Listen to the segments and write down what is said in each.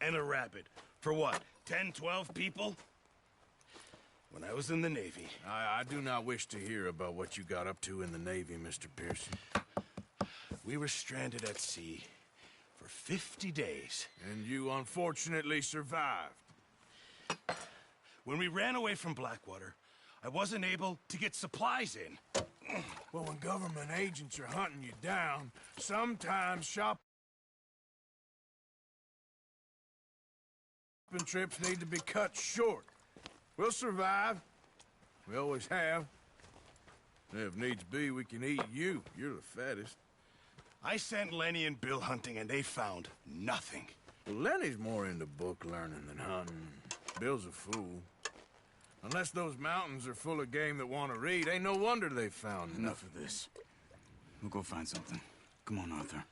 and a rabbit. For what, 10, 12 people? When I was in the Navy... I do not wish to hear about what you got up to in the Navy, Mr. Pearson. We were stranded at sea for 50 days. And you unfortunately survived. When we ran away from Blackwater, I wasn't able to get supplies in. Well, when government agents are hunting you down, sometimes shopping trips need to be cut short. We'll survive. We always have. If needs be, we can eat you. You're the fattest. I sent Lenny and Bill hunting, and they found nothing. Well, Lenny's more into book learning than hunting. Bill's a fool. Unless those mountains are full of game that want to read, ain't no wonder they found Enough of this. We'll go find something. Come on, Arthur.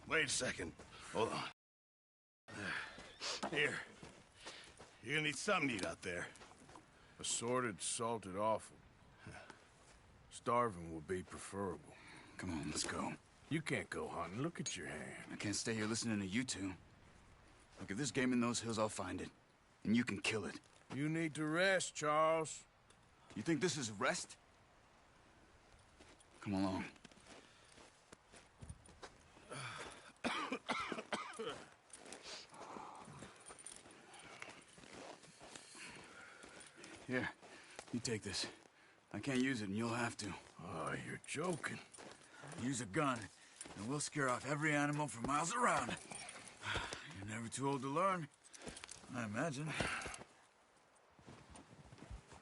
Wait a second. Hold on. Here. You're gonna need something to eat out there. Assorted, salted offal. Starving would be preferable. Come on, let's go. You can't go hunting. Look at your hand. I can't stay here listening to you two. Look, if there's game in those hills, I'll find it. And you can kill it. You need to rest, Charles. You think this is rest? Come along. Here, you take this. I can't use it, and you'll have to. Oh, you're joking. Use a gun, and we'll scare off every animal for miles around. You're never too old to learn, I imagine.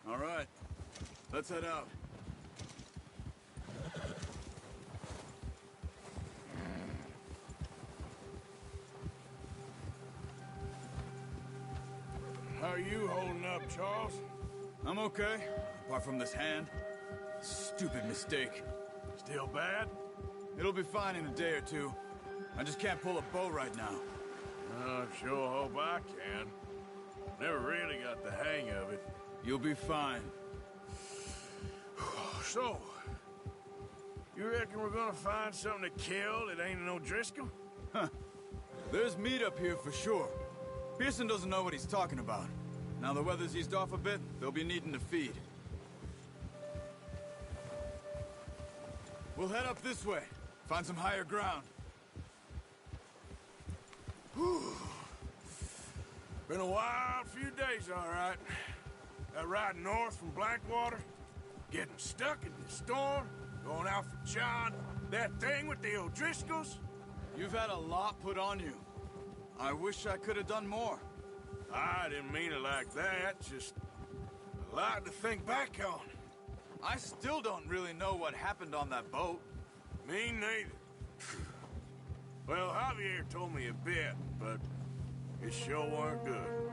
All right, let's head out. How are you holding up, Charles? I'm okay, apart from this hand. Stupid mistake. Still bad? It'll be fine in a day or two. I just can't pull a bow right now. I sure hope I can. Never really got the hang of it. You'll be fine. So, you reckon we're gonna find something to kill that ain't no Driscoll? Huh. There's meat up here for sure. Pearson doesn't know what he's talking about. Now the weather's eased off a bit, they'll be needing to feed. We'll head up this way. Find some higher ground. Whew. Been a wild few days, all right. That ride north from Blackwater, getting stuck in the storm, going out for John, that thing with the O'Driscolls. You've had a lot put on you. I wish I could have done more. I didn't mean it like that, just a lot to think back on. I still don't really know what happened on that boat. Me neither. Well, Javier told me a bit, but it sure weren't good.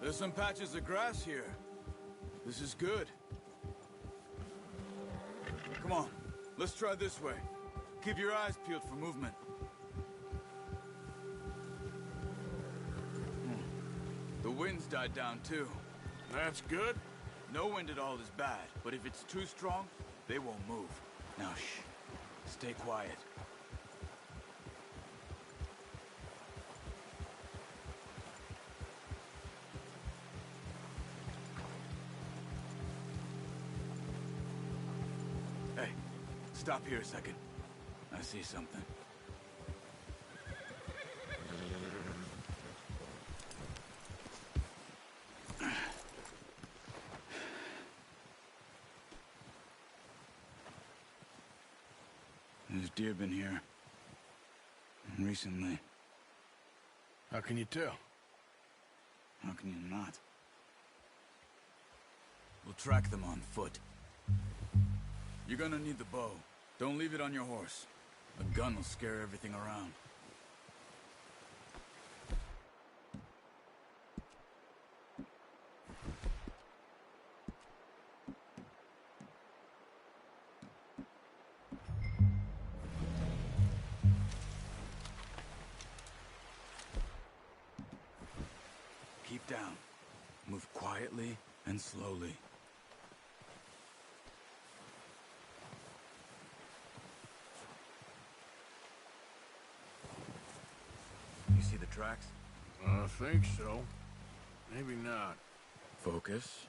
There's some patches of grass here. This is good. Come on, let's try this way. Keep your eyes peeled for movement. The wind's died down too. That's good. No wind at all is bad, but if it's too strong, they won't move. Now shh, stay quiet. Hey, stop here a second. I see something. There's deer been here. recently. How can you tell? How can you not? We'll track them on foot. You're gonna need the bow. Don't leave it on your horse. A gun will scare everything around. Keep down. Move quietly and slowly. You see the tracks? I think so. Maybe not. Focus.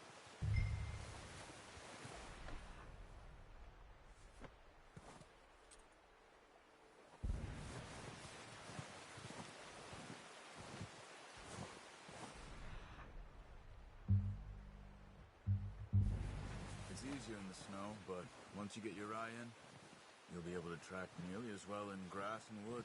It's easier in the snow, but once you get your eye in, you'll be able to track nearly as well in grass and wood.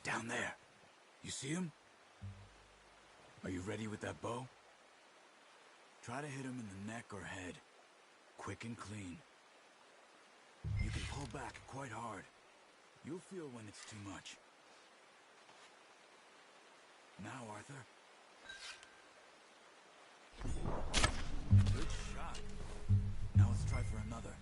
Down there. You see him? Are you ready with that bow? Try to hit him in the neck or head. Quick and clean. You can pull back quite hard. You'll feel when it's too much. Now, Arthur. Good shot. Now let's try for another.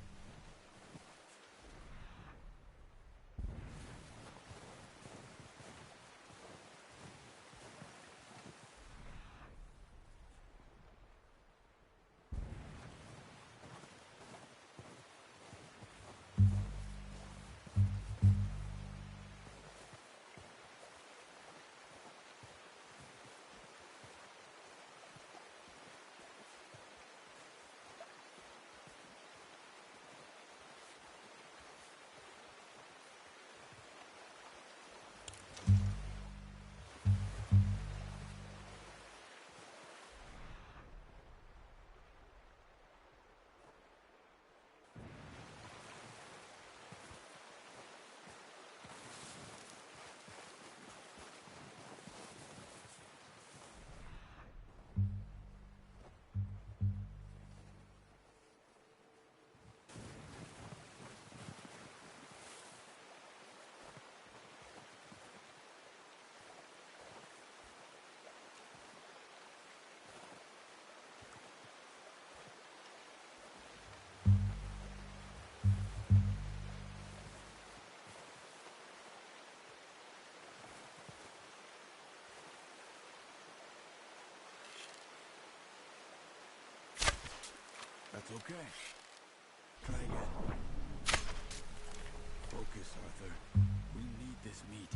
That's okay. Try again. Focus, Arthur. We need this meat.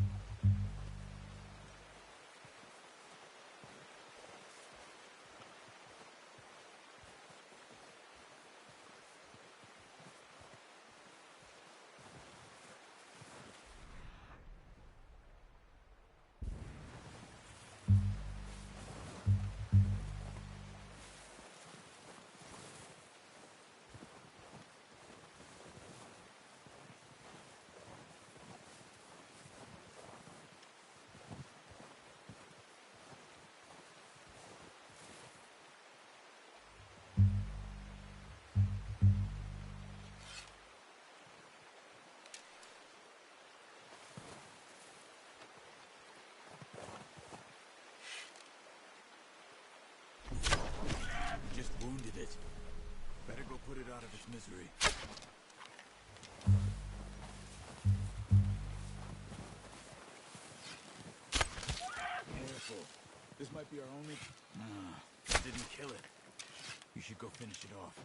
put it out of its misery. Careful. This might be our only... That didn't kill it. You should go finish it off.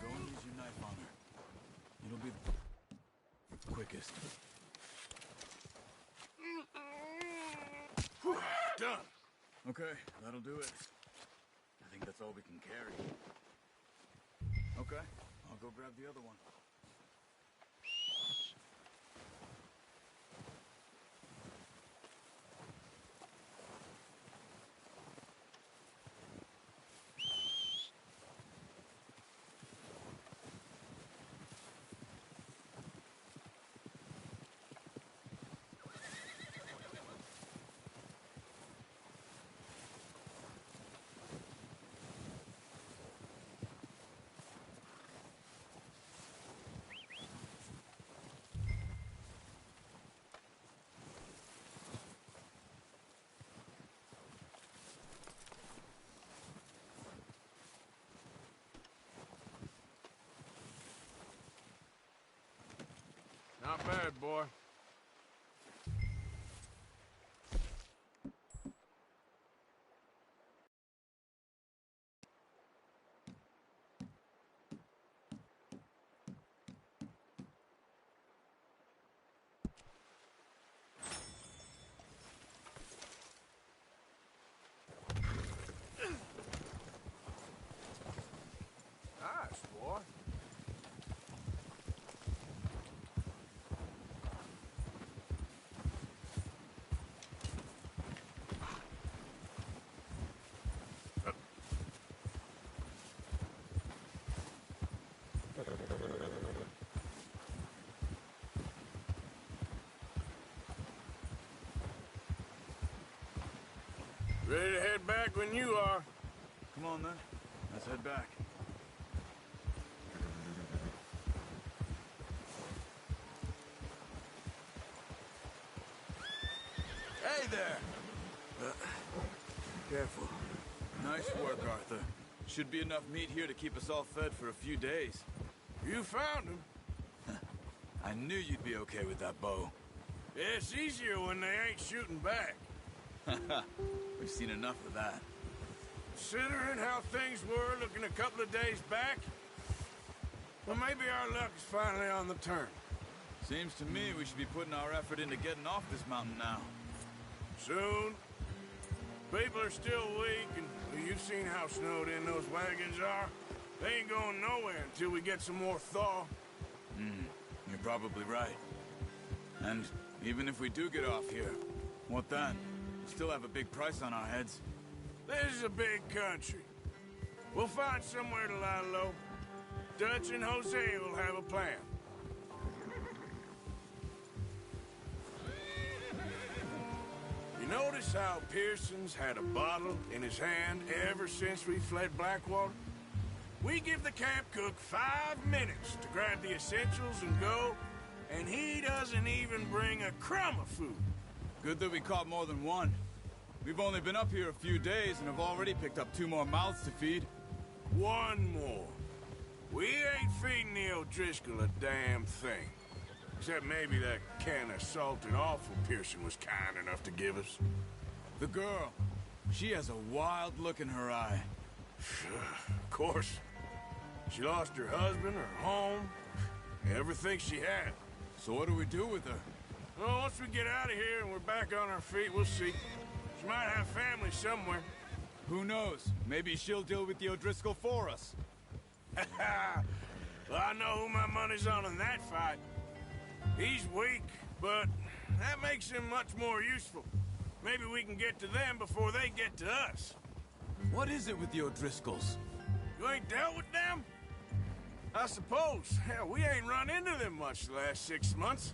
Go and use your knife on her. It'll be the quickest. Done. Okay, that'll do it. I think that's all we can carry. Okay, I'll go grab the other one. Not bad, boy. Nice, boy. Ready to head back when you are. Come on, then. Let's head back. Hey there! Careful. Nice work, Arthur. Should be enough meat here to keep us all fed for a few days. You found him. I knew you'd be okay with that bow. It's easier when they ain't shooting back. We've seen enough of that. Considering how things were looking a couple of days back, well, maybe our luck is finally on the turn. Seems to me we should be putting our effort into getting off this mountain now. Soon. People are still weak, and well, you've seen how snowed in those wagons are. They ain't going nowhere until we get some more thaw. You're probably right. And even if we do get off here, what then? We still have a big price on our heads. This is a big country. We'll find somewhere to lie low. Dutch and Jose will have a plan. You notice how Pearson's had a bottle in his hand ever since we fled Blackwater? We give the camp cook 5 minutes to grab the essentials and go, and he doesn't even bring a crumb of food. Good that we caught more than one. We've only been up here a few days and have already picked up 2 more mouths to feed. One more. We ain't feeding the O'Driscoll a damn thing. Except maybe that can of salted offal Pearson was kind enough to give us. The girl. She has a wild look in her eye. Of course. She lost her husband, her home, everything she had. So what do we do with her? Well, once we get out of here and we're back on our feet, we'll see. She might have family somewhere. Who knows? Maybe she'll deal with the O'Driscoll for us. Well, I know who my money's on in that fight. He's weak, but that makes him much more useful. Maybe we can get to them before they get to us. What is it with the O'Driscolls? You ain't dealt with them? I suppose. Hell, we ain't run into them much the last 6 months.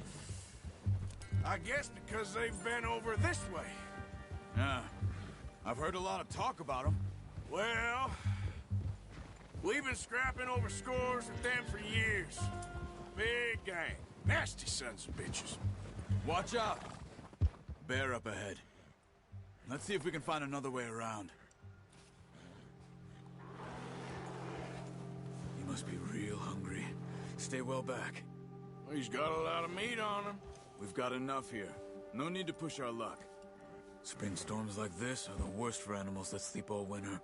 I guess because they've been over this way. Yeah. I've heard a lot of talk about them. Well, we've been scrapping over scores with them for years. Big gang. Nasty sons of bitches. Watch out! Bear up ahead. Let's see if we can find another way around. He must be real hungry. Stay well back. He's got a lot of meat on him. We've got enough here. No need to push our luck. Spring storms like this are the worst for animals that sleep all winter.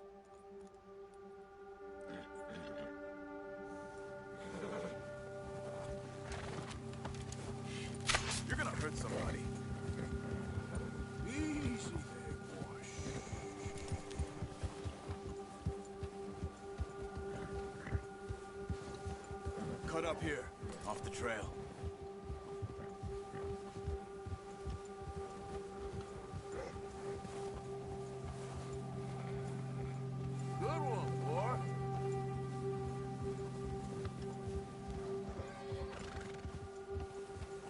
You're gonna hurt somebody. Easy there, boy. Cut up here, off the trail. Good one, boy.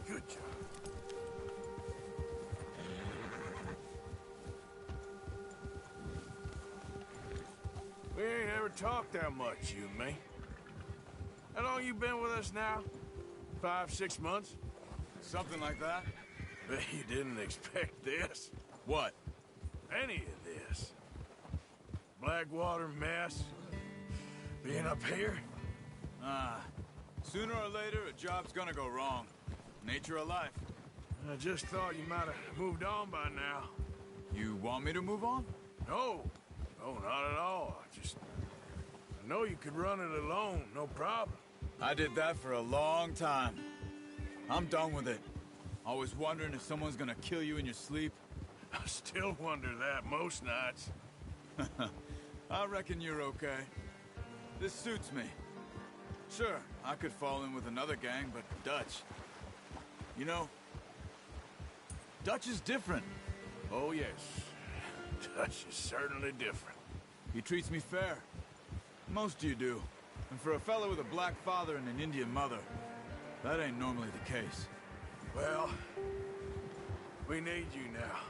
Good job. We ain't ever talked that much, you and me. How long you been with us now? 5, 6 months? Something like that? Bet you didn't expect this. What? Any of this. Blackwater mess. Being up here. Sooner or later, a job's gonna go wrong. Nature of life. I just thought you might have moved on by now. You want me to move on? No. No, not at all. I know you could run it alone, no problem. I did that for a long time. I'm done with it. Always wondering if someone's gonna kill you in your sleep. I still wonder that most nights. I reckon you're okay. This suits me. Sure, I could fall in with another gang, but Dutch... You know, Dutch is different. Oh, yes. Dutch is certainly different. He treats me fair. Most of you do. And for a fellow with a black father and an Indian mother, that ain't normally the case. Well, we need you now.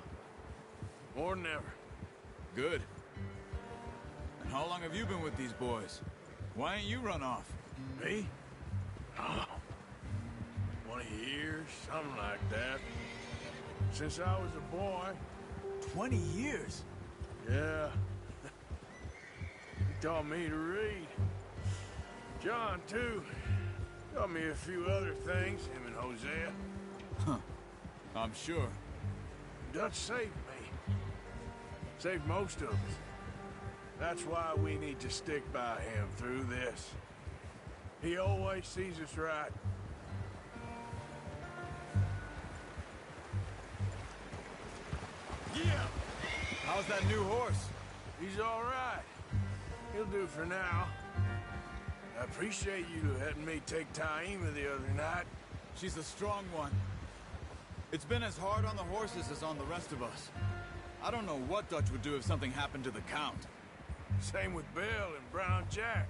More than ever. Good. And how long have you been with these boys? Why ain't you run off? Me? Oh, 20 years, something like that. Since I was a boy. 20 years? Yeah. He taught me to read. John, too. Taught me a few other things, him and Hosea. Huh. I'm sure. Dutch saved me. Saved most of us. That's why we need to stick by him through this. He always sees us right. Yeah! How's that new horse? He's all right. He'll do for now. I appreciate you letting me take Taima the other night. She's a strong one. It's been as hard on the horses as on the rest of us. I don't know what Dutch would do if something happened to the Count. Same with Bill and Brown Jack.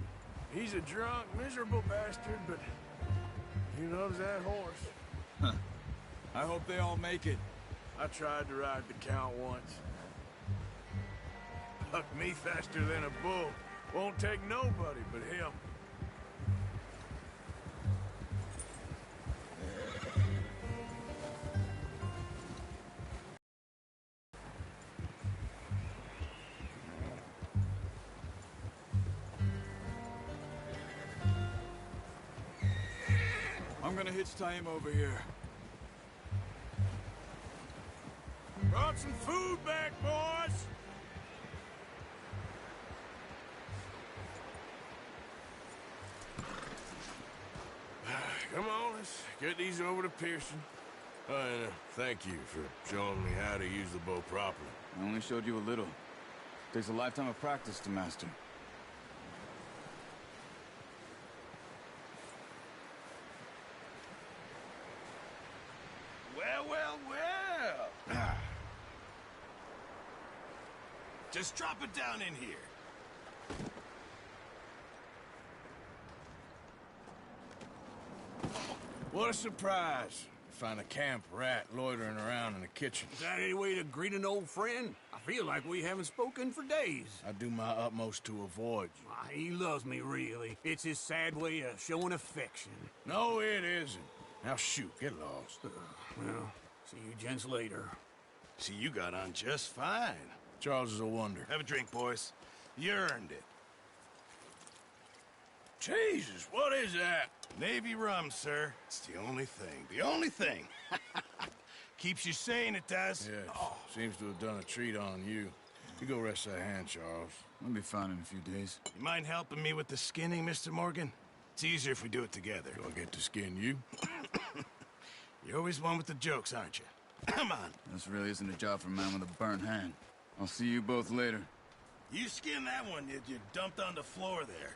He's a drunk, miserable bastard, but he loves that horse. Huh. I hope they all make it. I tried to ride the Count once. Bucked me faster than a bull. Won't take nobody but him. I'm gonna hitch Taima over here. Brought some food back, boys! Come on, let's get these over to Pearson. And thank you for showing me how to use the bow properly. I only showed you a little. Takes a lifetime of practice to master. Well, well, well. Just drop it down in here. What a surprise. Find a camp rat loitering around in the kitchen. Is that any way to greet an old friend? I feel like we haven't spoken for days. I do my utmost to avoid you. Why, he loves me, really. It's his sad way of showing affection. No, it isn't. Now shoot, get lost. Well, See you gents later. See, you got on just fine. Charles is a wonder. Have a drink, boys. You earned it. Jesus, what is that? Navy rum, sir. It's the only thing. The only thing. Keeps you sane, it does. Yes, seems to have done a treat on you. You go rest that hand, Charles. I'll be fine in a few days. You mind helping me with the skinning, Mr. Morgan? It's easier if we do it together. Do I get to skin you? You're always one with the jokes, aren't you? Come on. This really isn't a job for a man with a burnt hand. I'll see you both later. You skin that one you dumped on the floor there.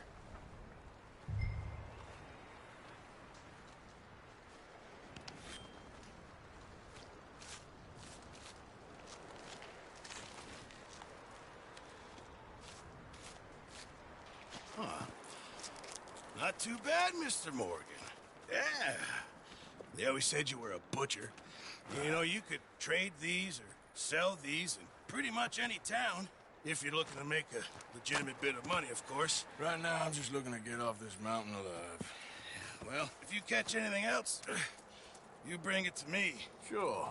Not too bad, Mr. Morgan. Yeah. They always said you were a butcher. You know, you could trade these or sell these in pretty much any town. If you're looking to make a legitimate bit of money, of course. Right now, I'm just looking to get off this mountain alive. Well, if you catch anything else, you bring it to me. Sure.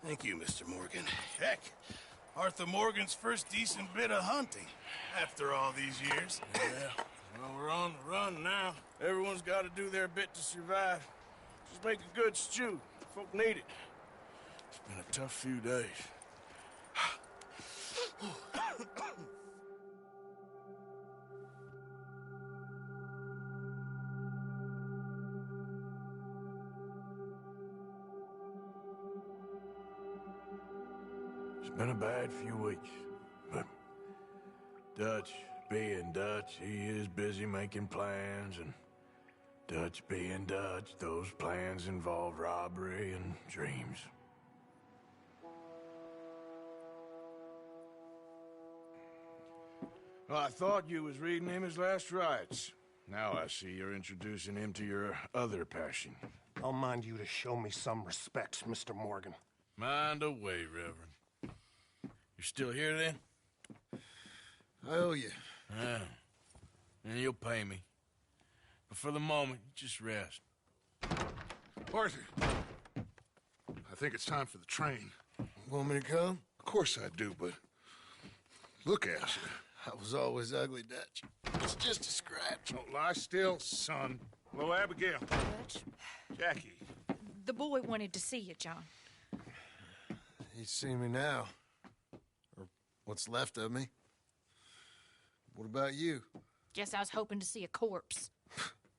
Thank you, Mr. Morgan. Heck, Arthur Morgan's first decent bit of hunting after all these years. Yeah. Well, we're on the run now. Everyone's got to do their bit to survive. Just make a good stew. Folk need it. It's been a tough few days. It's been a bad few weeks, but Dutch being Dutch, he is busy making plans, and Dutch being Dutch, those plans involve robbery and dreams. Well, I thought you was reading him his last rites. Now I see you're introducing him to your other passion. I'll mind you to show me some respect, Mr. Morgan. Mind away, Reverend. You still here, then? I owe you. Yeah. And you'll pay me. But for the moment, just rest. Arthur, I think it's time for the train. Want me to come? Of course I do, but look at you. I was always ugly, Dutch. It's just a scratch. Don't lie still, son. Hello, Abigail. Dutch, Jackie. the boy wanted to see you, John. He's seen me now. Or what's left of me. What about you? Guess I was hoping to see a corpse.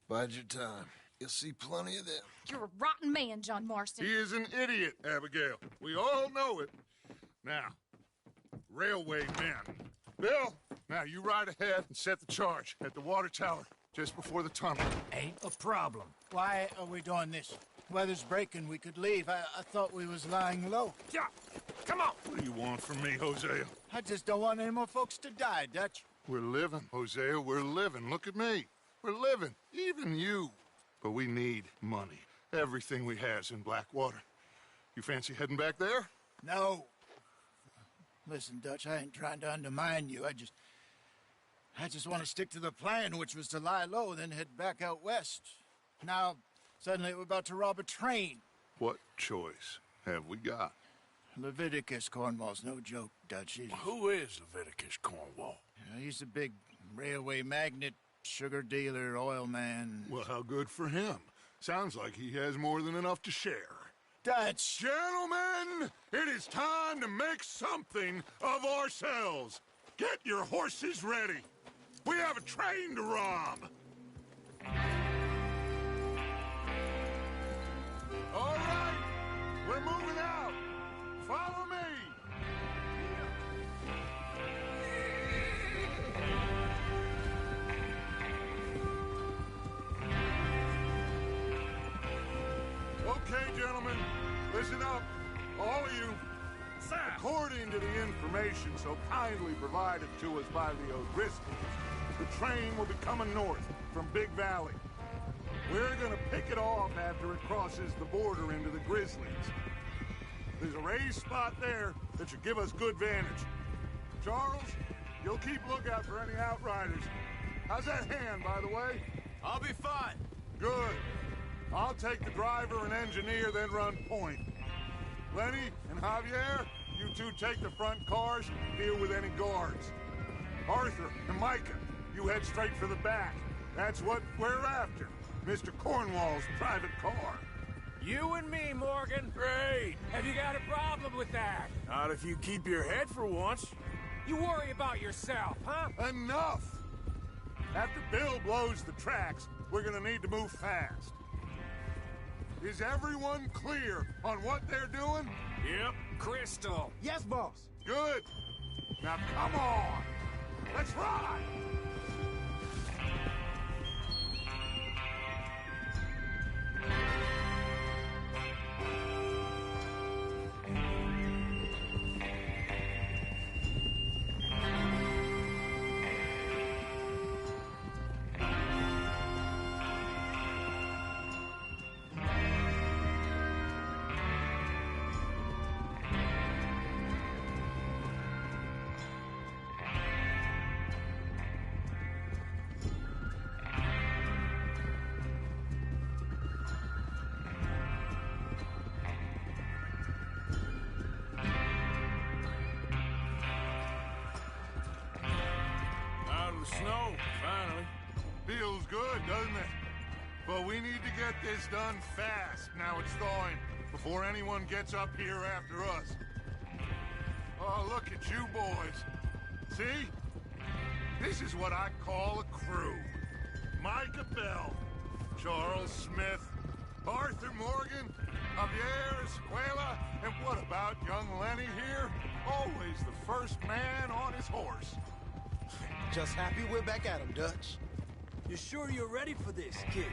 Bide your time. You'll see plenty of them. You're a rotten man, John Marston. He is an idiot, Abigail. We all know it. Now, railway men. Bill, now you ride ahead and set the charge at the water tower just before the tunnel. Ain't a problem. Why are we doing this? Weather's breaking. We could leave. I thought we was lying low. Yeah, come on. What do you want from me, Hosea? I just don't want any more folks to die, Dutch. We're living, Hosea. We're living. Look at me. We're living. Even you. But we need money. Everything we has in Blackwater. You fancy heading back there? No. Listen, Dutch, I ain't trying to undermine you. I just want to stick to the plan, which was to lie low, then head back out west. Now, suddenly we're about to rob a train. What choice have we got? Leviticus Cornwall's no joke, Dutch. Who is Leviticus Cornwall? He's a big railway magnate, sugar dealer, oil man. Well, how good for him. Sounds like he has more than enough to share. Dutch! Gentlemen, it is time to make something of ourselves. Get your horses ready. We have a train to rob. All right, we're moving out. Follow me. Okay, gentlemen, listen up, all of you. According to the information so kindly provided to us by the O'Driscolls, the train will be coming north from Big Valley. We're gonna pick it off after it crosses the border into the Grizzlies. There's a raised spot there that should give us good vantage. Charles, you'll keep lookout for any outriders. How's that hand, by the way? I'll be fine. Good. I'll take the driver and engineer, then run point. Lenny and Javier, you two take the front cars, deal with any guards. Arthur and Micah, you head straight for the back. That's what we're after. Mr. Cornwall's private car. You and me, Morgan. Great. Have you got a problem with that? Not if you keep your head for once. You worry about yourself, huh? Enough! After Bill blows the tracks, we're gonna need to move fast. Is everyone clear on what they're doing? Yep. Crystal. Yes, boss. Good. Now come on. Let's ride. Snow, finally. Feels good, doesn't it? But we need to get this done fast. Now it's thawing, before anyone gets up here after us. Oh, look at you boys. See? This is what I call a crew. Micah Bell, Charles Smith, Arthur Morgan, Javier Escuela, and what about young Lenny here? Always the first man on his horse. Just happy we're back at him, Dutch. You sure you're ready for this, kid?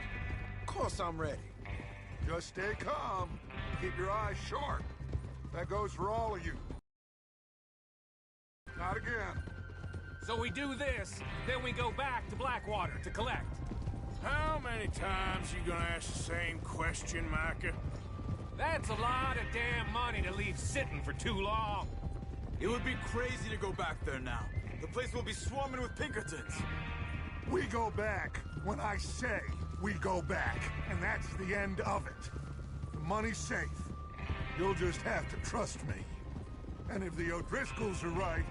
Of course I'm ready. Just stay calm. Keep your eyes sharp. That goes for all of you. Not again. So we do this, then we go back to Blackwater to collect. How many times you gonna ask the same question, Micah? That's a lot of damn money to leave sitting for too long. It would be crazy to go back there now. The place will be swarming with Pinkertons. We go back when I say we go back, and that's the end of it. The money's safe. You'll just have to trust me. And if the O'Driscolls are right,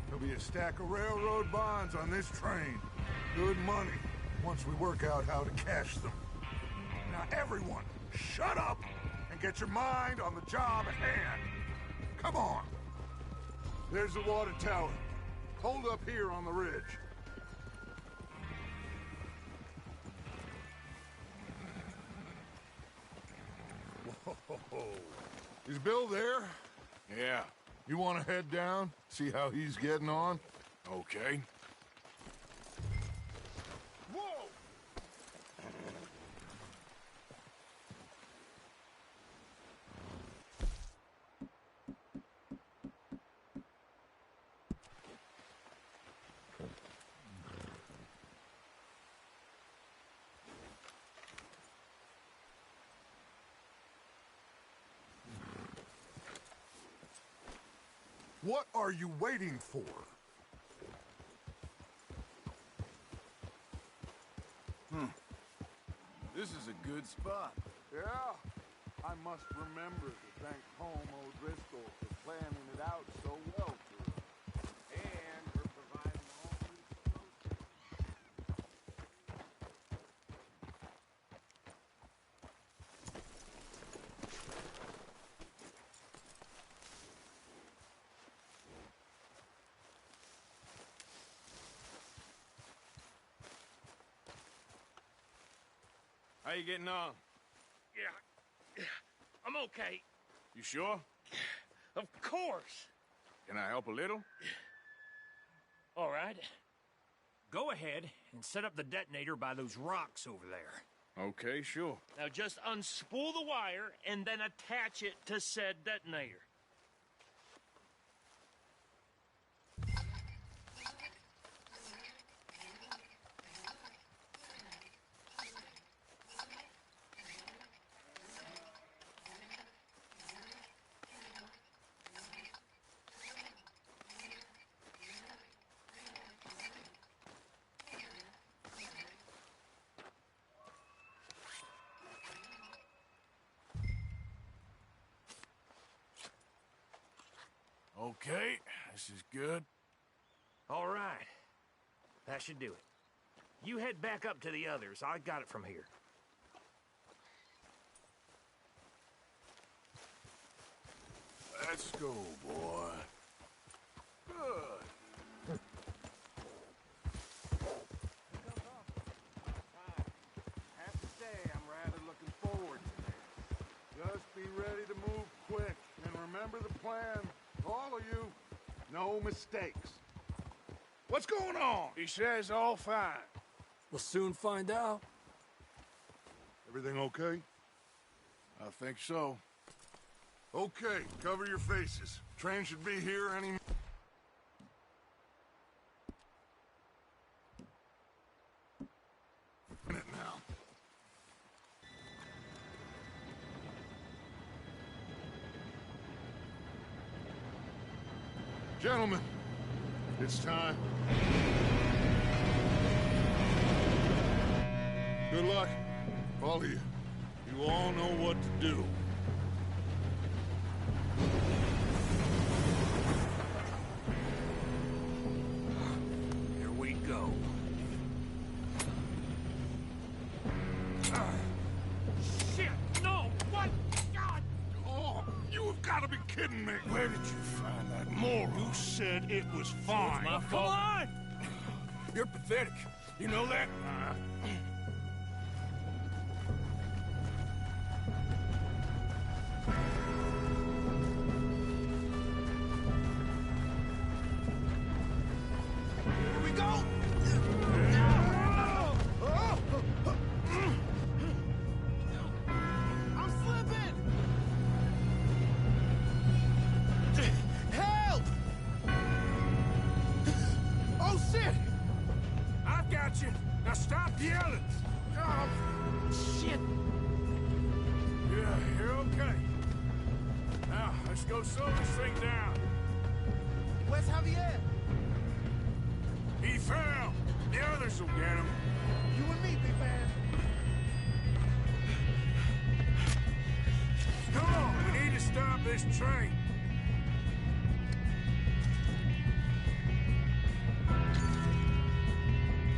there'll be a stack of railroad bonds on this train. Good money, once we work out how to cash them. Now everyone, shut up and get your mind on the job at hand. Come on. There's the water tower. Hold up here on the ridge. Whoa. Is Bill there? Yeah. You want to head down? See how he's getting on? Okay. Whoa! What are you waiting for? This is a good spot. Yeah, I must remember to thank Home O'Driscoll for planning it out so well for us. And for providing all these How you getting on? Yeah, I'm okay. You sure? Of course. Can I help a little? All right. Go ahead and set up the detonator by those rocks over there. Okay, sure. Now just unspool the wire and then attach it to said detonator. Okay, this is good. All right. That should do it. You head back up to the others. I got it from here. Let's go, boy. Good. Have to say, I'm rather looking forward to this. Just be ready to move quick, and remember the plan. All of you, no mistakes. What's going on? He says all fine. We'll soon find out. Everything okay? I think so. Okay, cover your faces. Train should be here any minute now. Gentlemen, it's time. Good luck, all of you. You all know what to do. Here we go. Shit! No! What? God! Oh, you have got to be kidding me. Where did you find that moral? You said it was fine. My fault. Come on! You're pathetic. You know that? Here we go! I'm slipping! Help! Oh, shit! I've got you. Now stop yelling. Oh, shit! Yeah, you're okay. Now, let's go slow this thing down. Where's Javier? He fell. The others will get him. You and me, big man. Come on, we need to stop this train.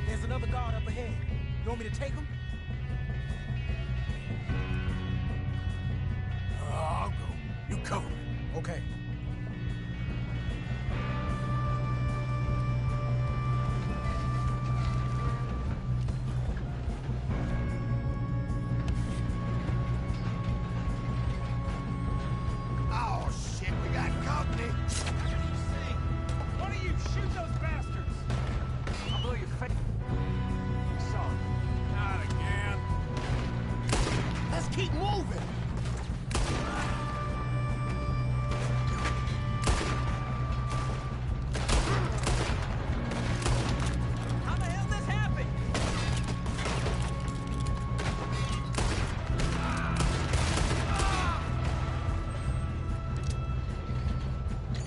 There's another guard up ahead. You want me to take him? I'll go. You cover me. Okay. Oh, shit, we got company. One of you, shoot those bastards! I'll blow your face. Sorry. Not again. Let's keep moving. How the hell this happened?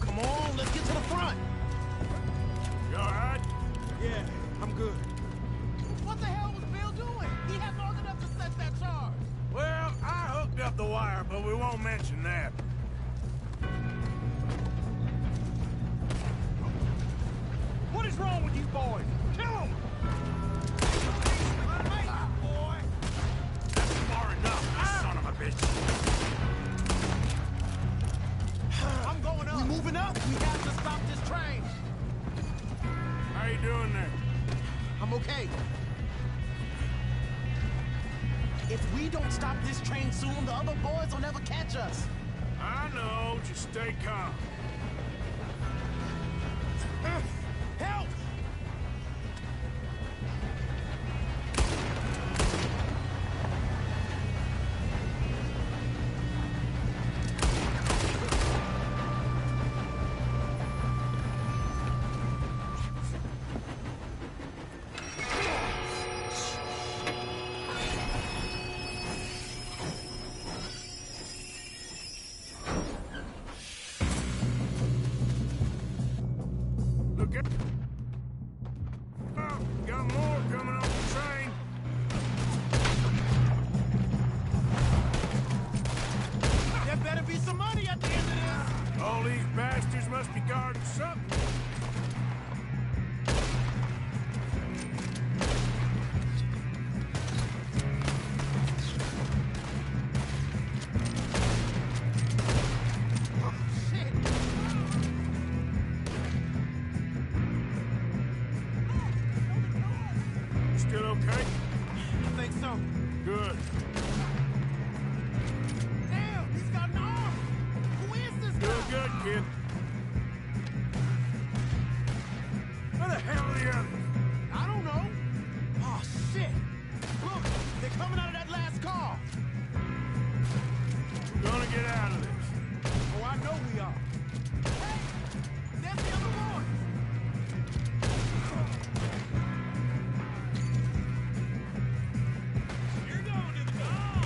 Come on, let's get to the front. You all right? Yeah, I'm good. What the hell was Bill doing? He had long enough to set that charge. Well, I hooked up the wire, but we won't mention that. What is wrong with you boys? Kill him! Boy. That's far enough, you son of a bitch! I'm going up. We moving up? We have to stop this train. How you doing there? I'm okay. If we don't stop this train soon, the other boys will never catch us. I know. Just stay calm. Help! Look out. Oh, got more coming on the train. There better be some money at the end of this. All these bastards must be guarding something. Still okay? I think so. Good. Damn, he's got an arm! Who is this guy? Doing good, kid. Where the hell are the others? I don't know. Oh, shit! Look, they're coming out of that last car. We're gonna get out of this. Oh, I know we are. Hey, there's the other boys. You're going to the dog.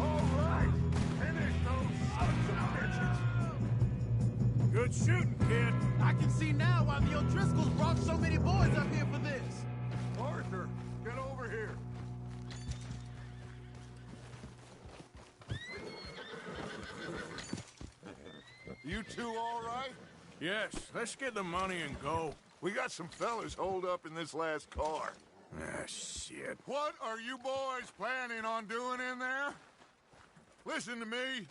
All right, finish those sons of bitches. Good shooting, kid. I can see now why the O'Driscolls brought so many boys up here for this. Arthur, get over here. You two all right? Yes, let's get the money and go. We got some fellas holed up in this last car. Ah, shit. What are you boys planning on doing in there? Listen to me.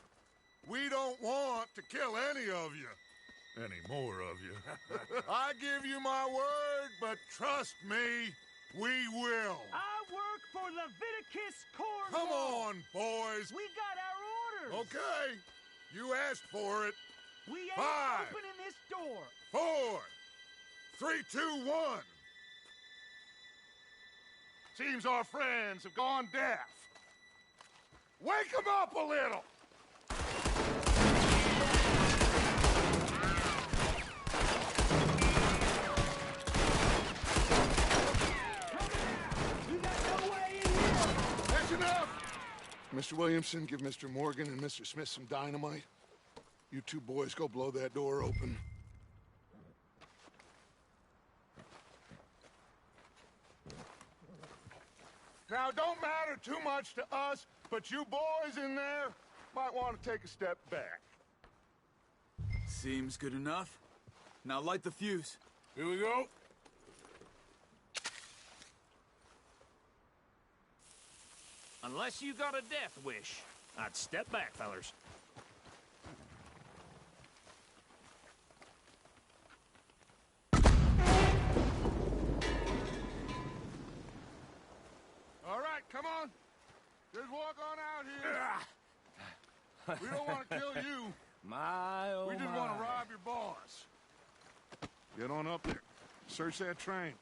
We don't want to kill any of you. Any more of you. I give you my word, but trust me, we will. I work for Leviticus Corps. Come on, boys. We got our orders. Okay. You asked for it. We ain't 5, opening this door. 4, 3, 2, 1. Seems our friends have gone deaf. Wake them up a little. You got no way in here. That's enough. Mr. Williamson, give Mr. Morgan and Mr. Smith some dynamite. You two boys go blow that door open. Now, it don't matter too much to us, but you boys in there might want to take a step back. Seems good enough. Now light the fuse. Here we go. Unless you got a death wish, I'd step back, fellers. All right, come on. Just walk on out here. We don't want to kill you. My, oh We just my. want to rob your boss. Get on up there. Search that train.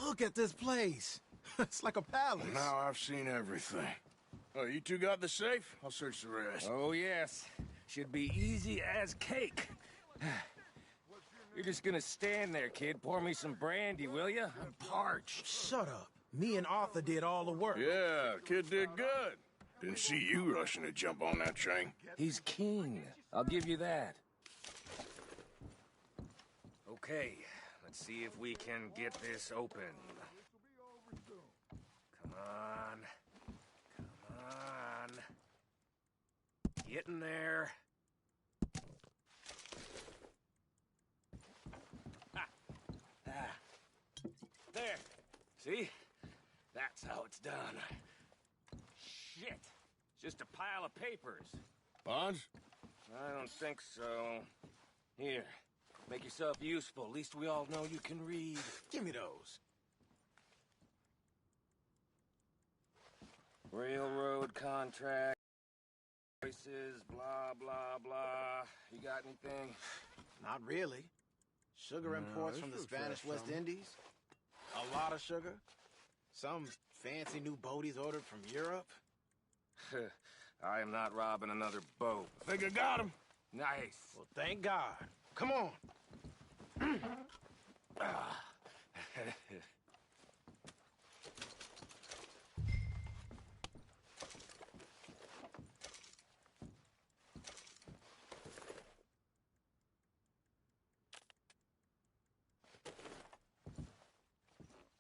Look at this place. It's like a palace. Now I've seen everything. Oh, you two got the safe? I'll search the rest. Oh, yes. Should be easy as cake. You're just gonna stand there, kid. Pour me some brandy, will you? I'm parched. Shut up. Me and Arthur did all the work. Yeah, kid did good. Didn't see you rushing to jump on that train. He's king. I'll give you that. Okay, let's see if we can get this open. Come on. Come on. Get in there. There. See? That's how it's done. Shit. It's just a pile of papers. Bonds? I don't think so. Here. Make yourself useful. At least we all know you can read. Give me those. Railroad contract. Prices, blah, blah, blah. You got anything? Not really. Sugar imports from the Spanish West Indies. A lot of sugar. Some fancy new boat he's ordered from Europe. I am not robbing another boat. I think I got him. Nice. Well, thank God. Come on.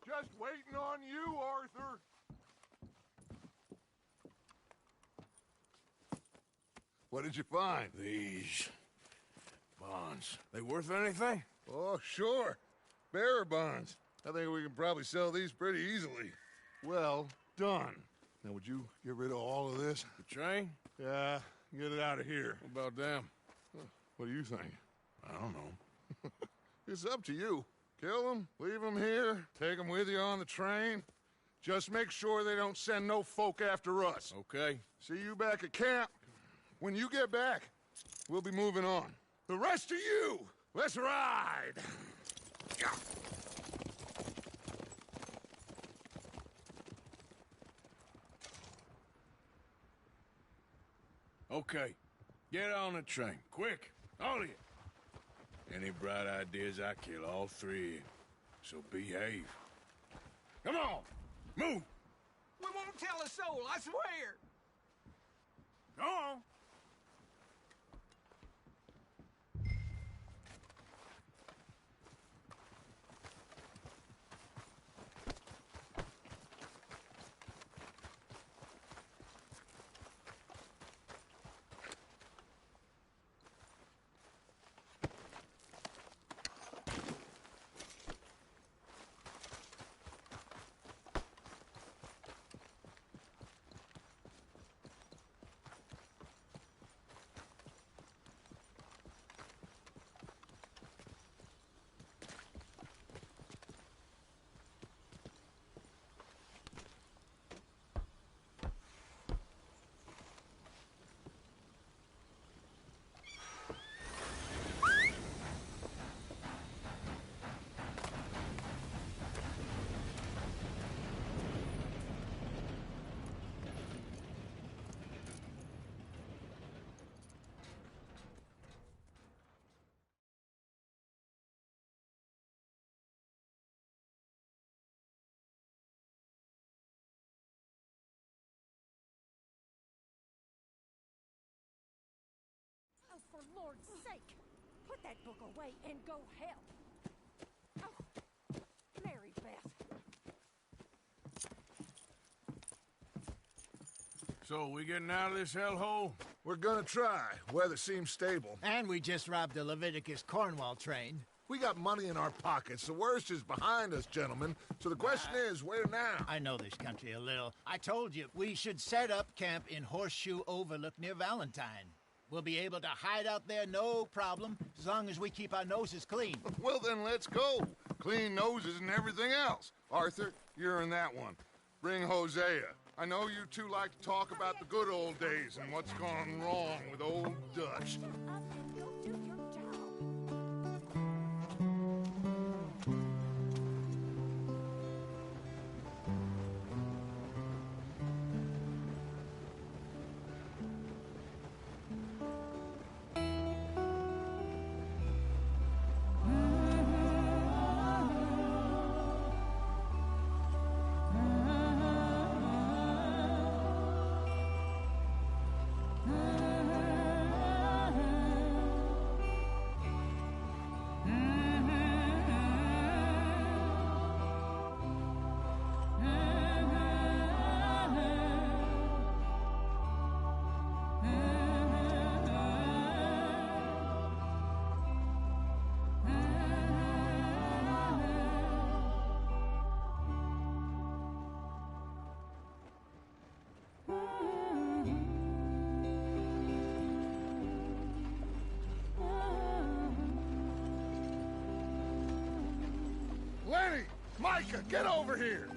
Just waiting on you, Arthur. What did you find? These bonds. They worth anything? Oh, sure. Bearer bonds. I think we can probably sell these pretty easily. Well done. Now, would you get rid of all of this? The train? Yeah, get it out of here. What about them? What do you think? I don't know. It's up to you. Kill them, leave them here, take them with you on the train. Just make sure they don't send no folk after us. Okay. See you back at camp. When you get back, we'll be moving on. The rest of you, let's ride! Okay. Get on the train. Quick. All of you. Any bright ideas, I kill all three. So behave. Come on! Move! We won't tell a soul, I swear! Go on! Oh, for Lord's sake, put that book away and go help. Oh, Mary Beth. So, we getting out of this hellhole? We're gonna try. Weather seems stable. And we just robbed the Leviticus Cornwall train. We got money in our pockets. The worst is behind us, gentlemen. So the question is, where now? I know this country a little. I told you, we should set up camp in Horseshoe Overlook near Valentine. We'll be able to hide out there, no problem, as long as we keep our noses clean. Well, then let's go. Clean noses and everything else. Arthur, you're in that one. Bring Hosea. I know you two like to talk about the good old days and what's gone wrong with old Dutch. Lenny! Micah, get over here!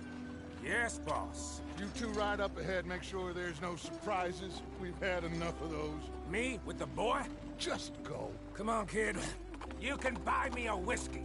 Yes, boss. You two ride up ahead, make sure there's no surprises. We've had enough of those. Me with the boy? Just go. Come on, kid. You can buy me a whiskey.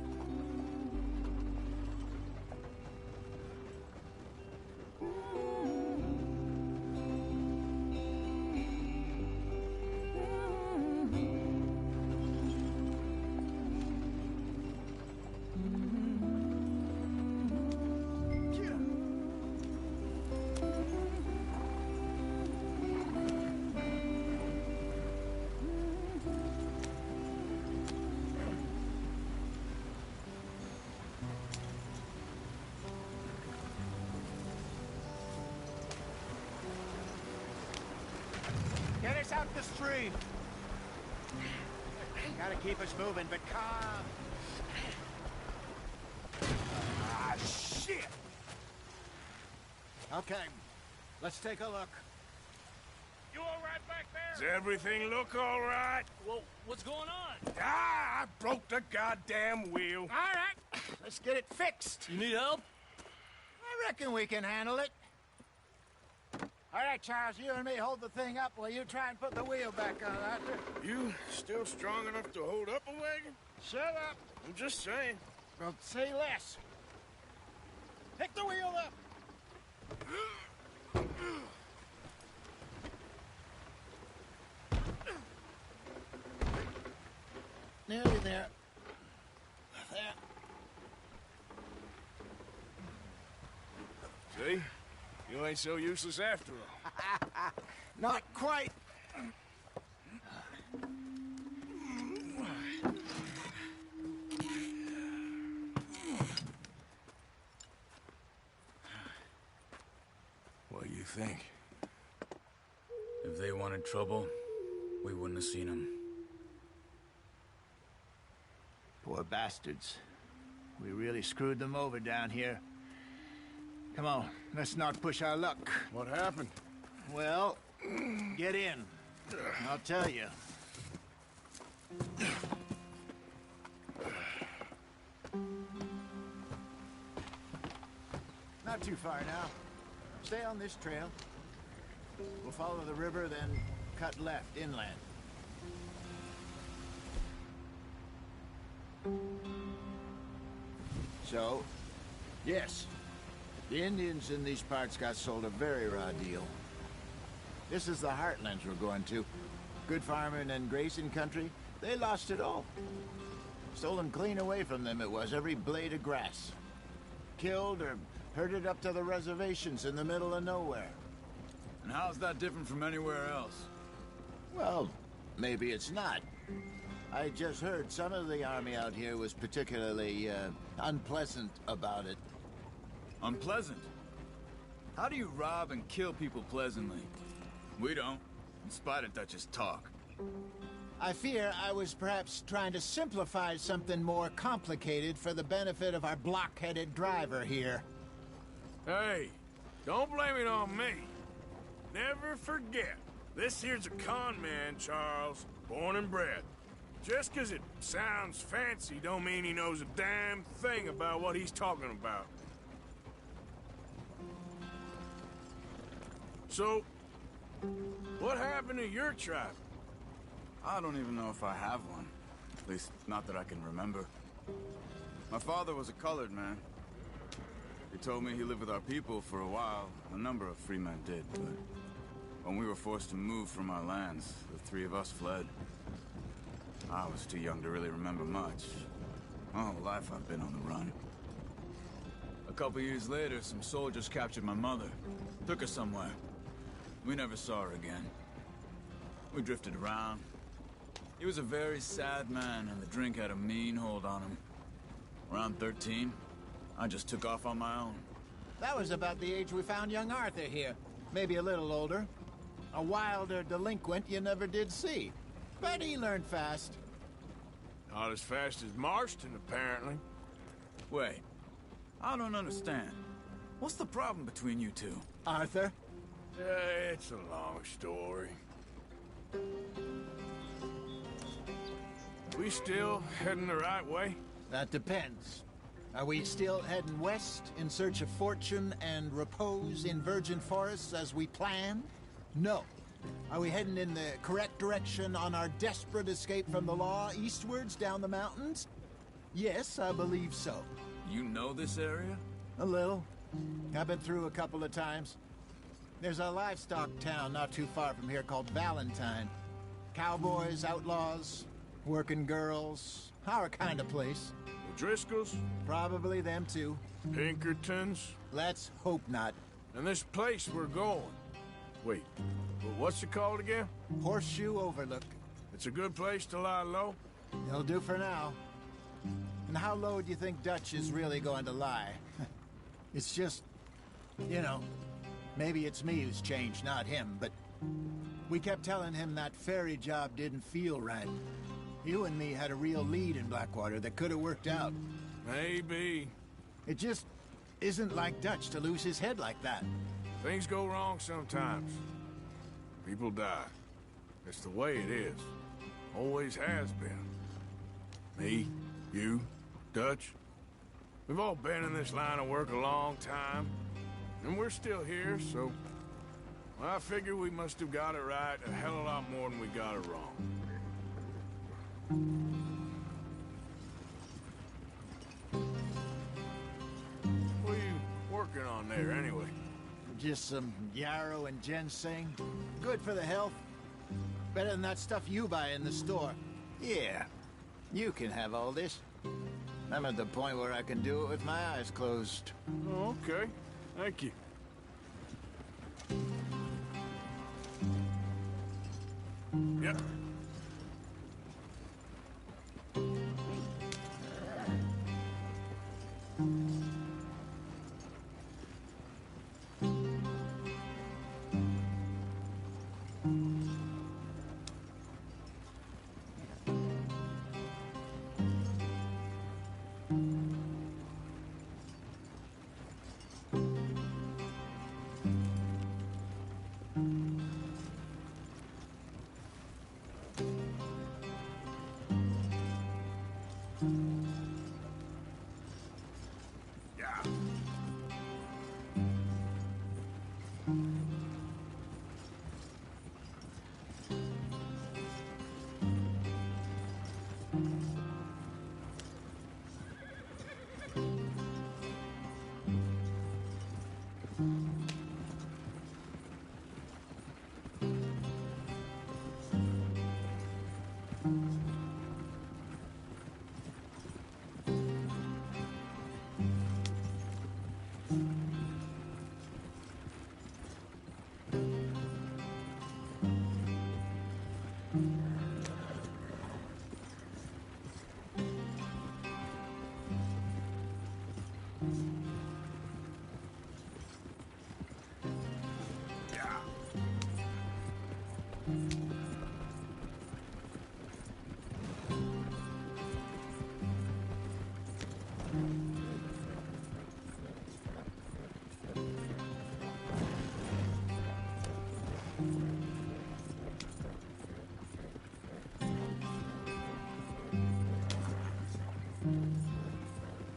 the stream. Gotta keep us moving, but calm. Ah, shit! Okay, let's take a look. You all right back there? Does everything look all right? Well, what's going on? Ah, I broke the goddamn wheel. All right, let's get it fixed. You need help? I reckon we can handle it. All right, Charles, you and me hold the thing up while you try and put the wheel back on, Arthur. You still strong enough to hold up a wagon? Shut up. I'm just saying. Well, say less. Pick the wheel up. Nearly there. There. See? You ain't so useless after all. Not quite. What do you think? If they wanted trouble, we wouldn't have seen them. Poor bastards. We really screwed them over down here. Come on, let's not push our luck. What happened? Well, get in. I'll tell you. Not too far now. Stay on this trail. We'll follow the river, then cut left inland. So, yes, the Indians in these parts got sold a very raw deal. This is the heartlands we're going to. Good farming and grazing country, they lost it all. Stolen clean away from them it was, every blade of grass. Killed or herded up to the reservations in the middle of nowhere. And how's that different from anywhere else? Well, maybe it's not. I just heard some of the army out here was particularly, unpleasant about it. Unpleasant? How do you rob and kill people pleasantly? We don't, in spite of Dutch's talk. I fear I was perhaps trying to simplify something more complicated for the benefit of our block-headed driver here. Hey, don't blame it on me. Never forget, this here's a con man, Charles, born and bred. Just 'cause it sounds fancy don't mean he knows a damn thing about what he's talking about. So, what happened to your tribe? I don't even know if I have one. At least, not that I can remember. My father was a colored man. He told me he lived with our people for a while. A number of free men did, but when we were forced to move from our lands, the three of us fled. I was too young to really remember much. My whole life I've been on the run. A couple years later, some soldiers captured my mother. Took her somewhere. We never saw her again. We drifted around. He was a very sad man, and the drink had a mean hold on him. Around 13, I just took off on my own. That was about the age we found young Arthur here. Maybe a little older. A wilder delinquent you never did see. But he learned fast. Not as fast as Marston, apparently. Wait, I don't understand. What's the problem between you two? Arthur? It's a long story. We still heading the right way? That depends. Are we still heading west in search of fortune and repose in virgin forests as we planned? No. Are we heading in the correct direction on our desperate escape from the law eastwards down the mountains? Yes, I believe so. You know this area? A little. I've been through a couple of times. There's a livestock town not too far from here called Valentine. Cowboys, outlaws, working girls, our kind of place. The Driscolls? Probably them too. Pinkertons? Let's hope not. And this place we're going. Wait, what's it called again? Horseshoe Overlook. It's a good place to lie low? It'll do for now. And how low do you think Dutch is really going to lie? It's just, you know, maybe it's me who's changed, not him, but We kept telling him that ferry job didn't feel right. You and me had a real lead in Blackwater that could have worked out. Maybe. It just isn't like Dutch to lose his head like that. Things go wrong sometimes. People die. It's the way it is. Always has been. Me, you, Dutch. We've all been in this line of work a long time. And we're still here, so... I figure we must have got it right a hell of a lot more than we got it wrong. What are you working on there, anyway? Just some yarrow and ginseng. Good for the health. Better than that stuff you buy in the store. Yeah, you can have all this. I'm at the point where I can do it with my eyes closed. Oh, okay. Thank you. Yep.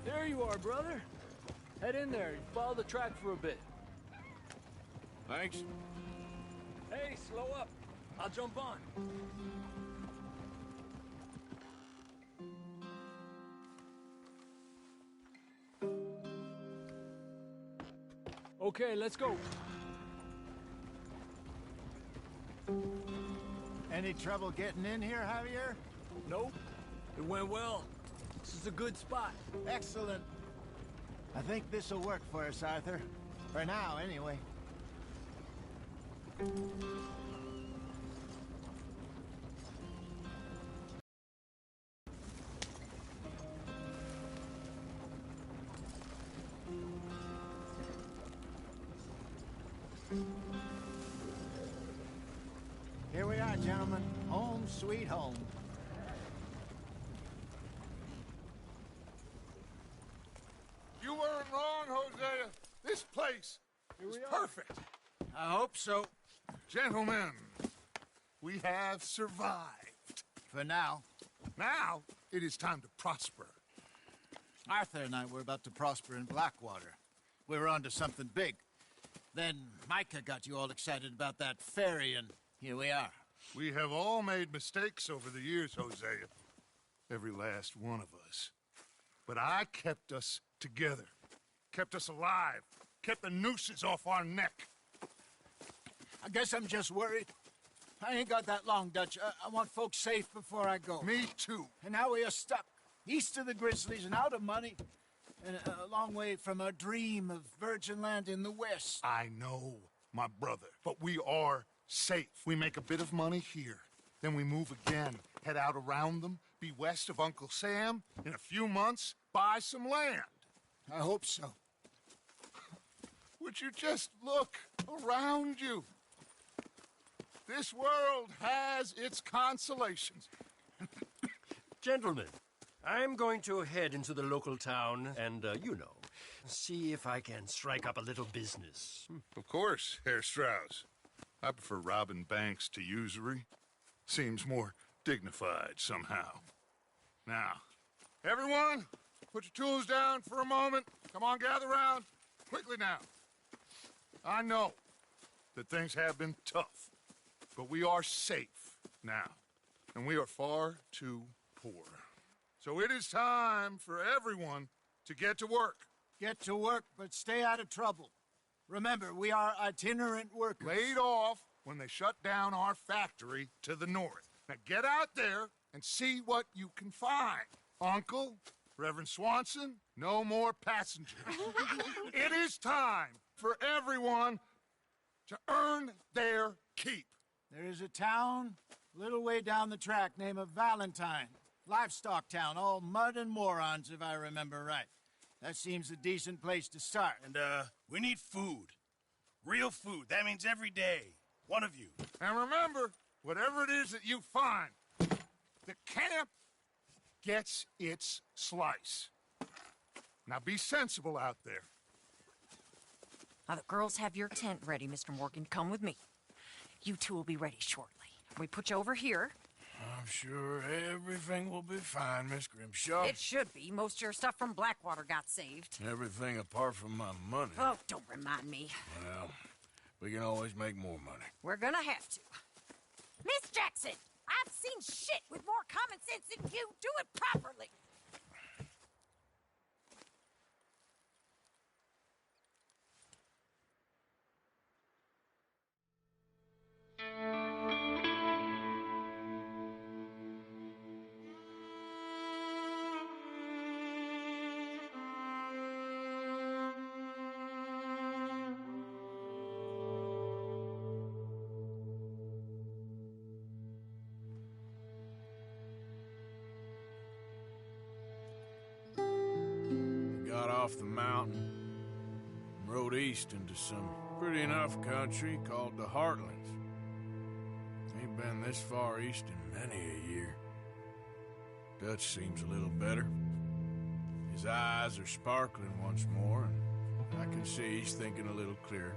There you are, brother. Head in there and follow the track for a bit. Thanks. Hey, slow up. I'll jump on. Okay, let's go. Any trouble getting in here, Javier? Nope. It went well. This is a good spot. Excellent. I think this'll work for us, Arthur. For now, anyway. Here we are, gentlemen. Home sweet home. You weren't wrong, Hosea. This place is perfect. I hope so. Gentlemen, we have survived. For now. Now, it is time to prosper. Arthur and I were about to prosper in Blackwater. We were onto something big. Then Micah got you all excited about that ferry, and here we are. We have all made mistakes over the years, Hosea. Every last one of us. But I kept us together. Kept us alive. Kept the nooses off our neck. I guess I'm just worried. I ain't got that long, Dutch. I want folks safe before I go. Me too. And now we are stuck. East of the Grizzlies and out of money. And a long way from our dream of virgin land in the west. I know, my brother. But we are safe. We make a bit of money here. Then we move again. Head out around them. Be west of Uncle Sam. In a few months, buy some land. I hope so. Would you just look around you? This world has its consolations. Gentlemen, I'm going to head into the local town and, see if I can strike up a little business. Of course, Herr Strauss. I prefer robbing banks to usury. Seems more dignified somehow. Now, everyone, put your tools down for a moment. Come on, gather round. Quickly now. I know that things have been tough, but we are safe now, and we are far too poor. So it is time for everyone to get to work. Get to work, but stay out of trouble. Remember, we are itinerant workers. Laid off when they shut down our factory to the north. Now get out there and see what you can find. Uncle, Reverend Swanson, no more passengers. It is time for everyone to earn their keep. There is a town a little way down the track named Valentine. Livestock town, all mud and morons, if I remember right. That seems a decent place to start. And, we need food. Real food. That means every day. One of you. And remember, whatever it is that you find, the camp gets its slice. Now be sensible out there. Now, the girls have your tent ready, Mr. Morgan. Come with me. You two will be ready shortly. We put you over here. I'm sure everything will be fine, Miss Grimshaw. It should be. Most of your stuff from Blackwater got saved. Everything apart from my money. Oh, don't remind me. Well, we can always make more money. We're gonna have to. Miss Jackson, I've seen shit with more common sense than you. Do it properly. Got off the mountain and rode east into some pretty enough country called the Heartlands. Ain't been this far east in many a year. Dutch seems a little better. His eyes are sparkling once more, and I can see he's thinking a little clearer.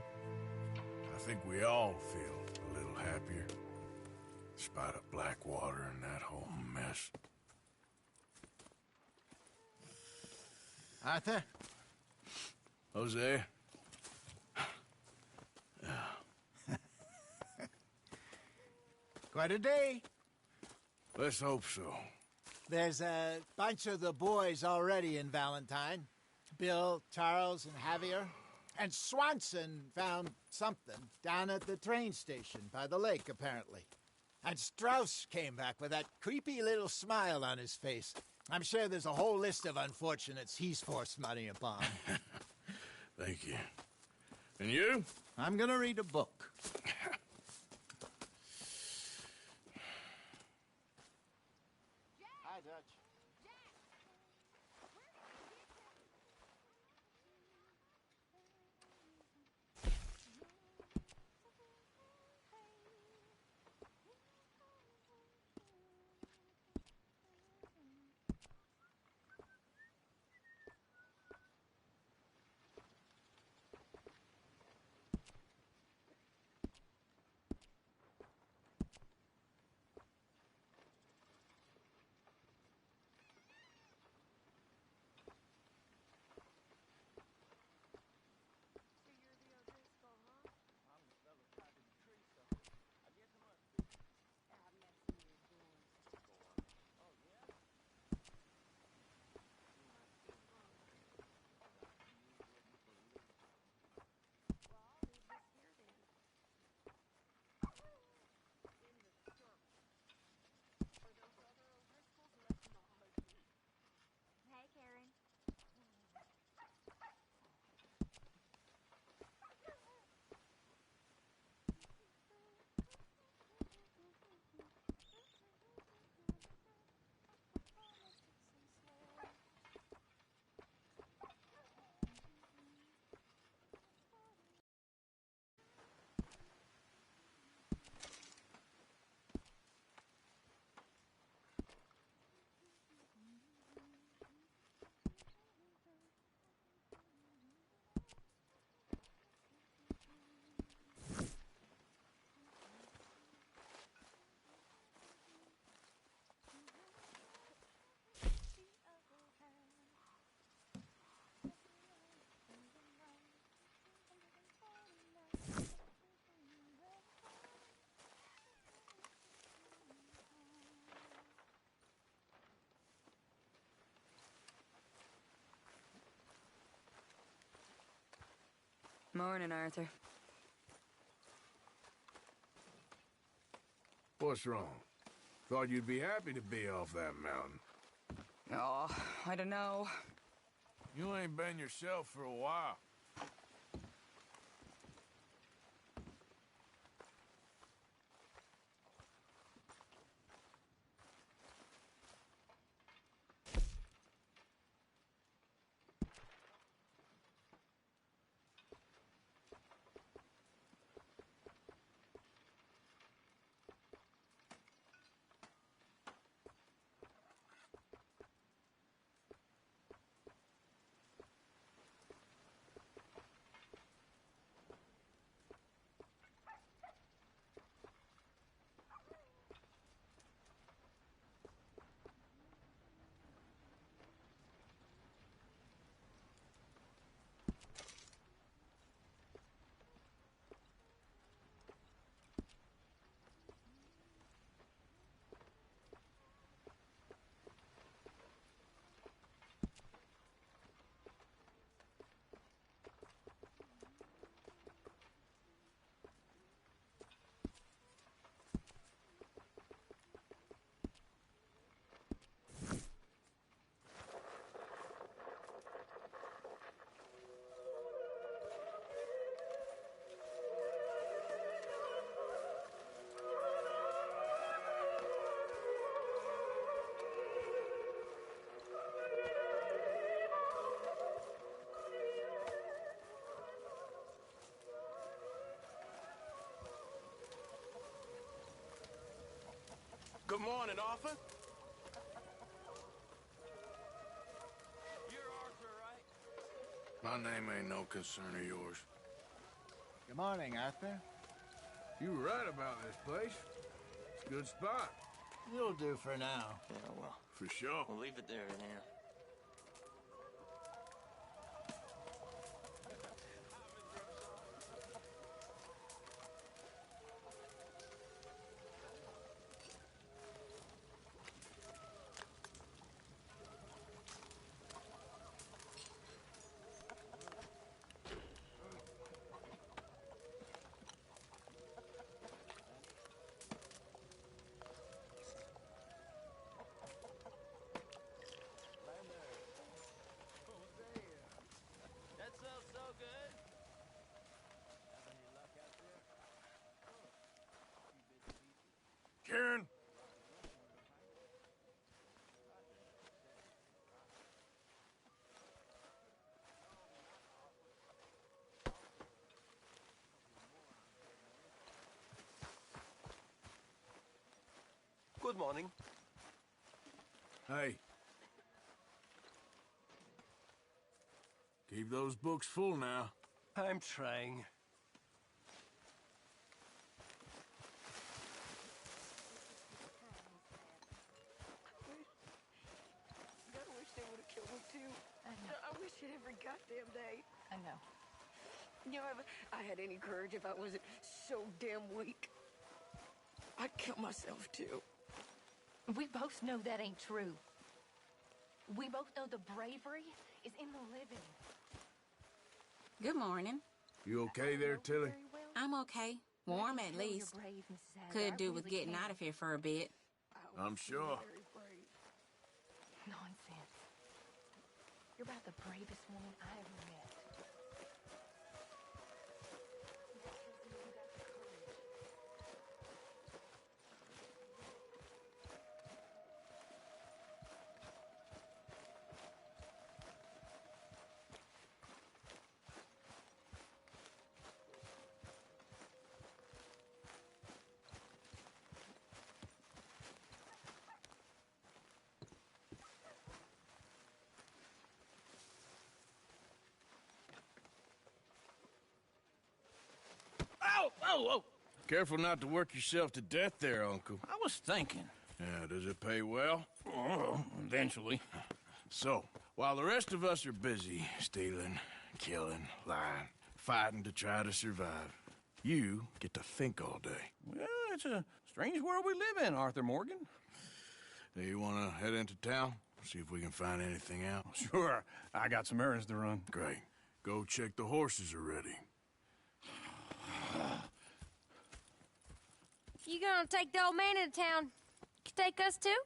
I think we all feel a little happier, in spite of Blackwater and that whole mess. Arthur? Jose? Quite a day. Let's hope so. There's a bunch of the boys already in Valentine. Bill, Charles, and Javier. And Swanson found something down at the train station by the lake, apparently. And Strauss came back with that creepy little smile on his face. I'm sure there's a whole list of unfortunates he's forced money upon. Thank you. And you? I'm gonna read a book. Hi, Dutch. Morning, Arthur. What's wrong? Thought you'd be happy to be off that mountain. Oh, I don't know. You ain't been yourself for a while. Good morning, Arthur. You're Arthur, right? My name ain't no concern of yours. Good morning, Arthur. You were right about this place. It's a good spot. You'll do for now. Yeah, well. For sure. We'll leave it there then. Karen? Good morning. Hey. Keep those books full now. I'm trying. I wish they would have killed me too. I wish it every goddamn day. I know. You know, if I had any courage, if I wasn't so damn weak, I'd kill myself too. We both know that ain't true. We both know the bravery is in the living. Good morning. You okay there, Tilly? I'm okay. Warm at least. Could do with getting out of here for a bit. I'm sure. Nonsense. You're about the bravest woman I ever met. Whoa! Careful not to work yourself to death there, Uncle. I was thinking. Yeah, does it pay well? Oh, eventually. So, while the rest of us are busy stealing, killing, lying, fighting to try to survive, you get to think all day. Well, it's a strange world we live in, Arthur Morgan. Hey, you want to head into town? See if we can find anything out? Sure. I got some errands to run. Great. Go check the horses are ready. You gonna take the old man into town? You take us too?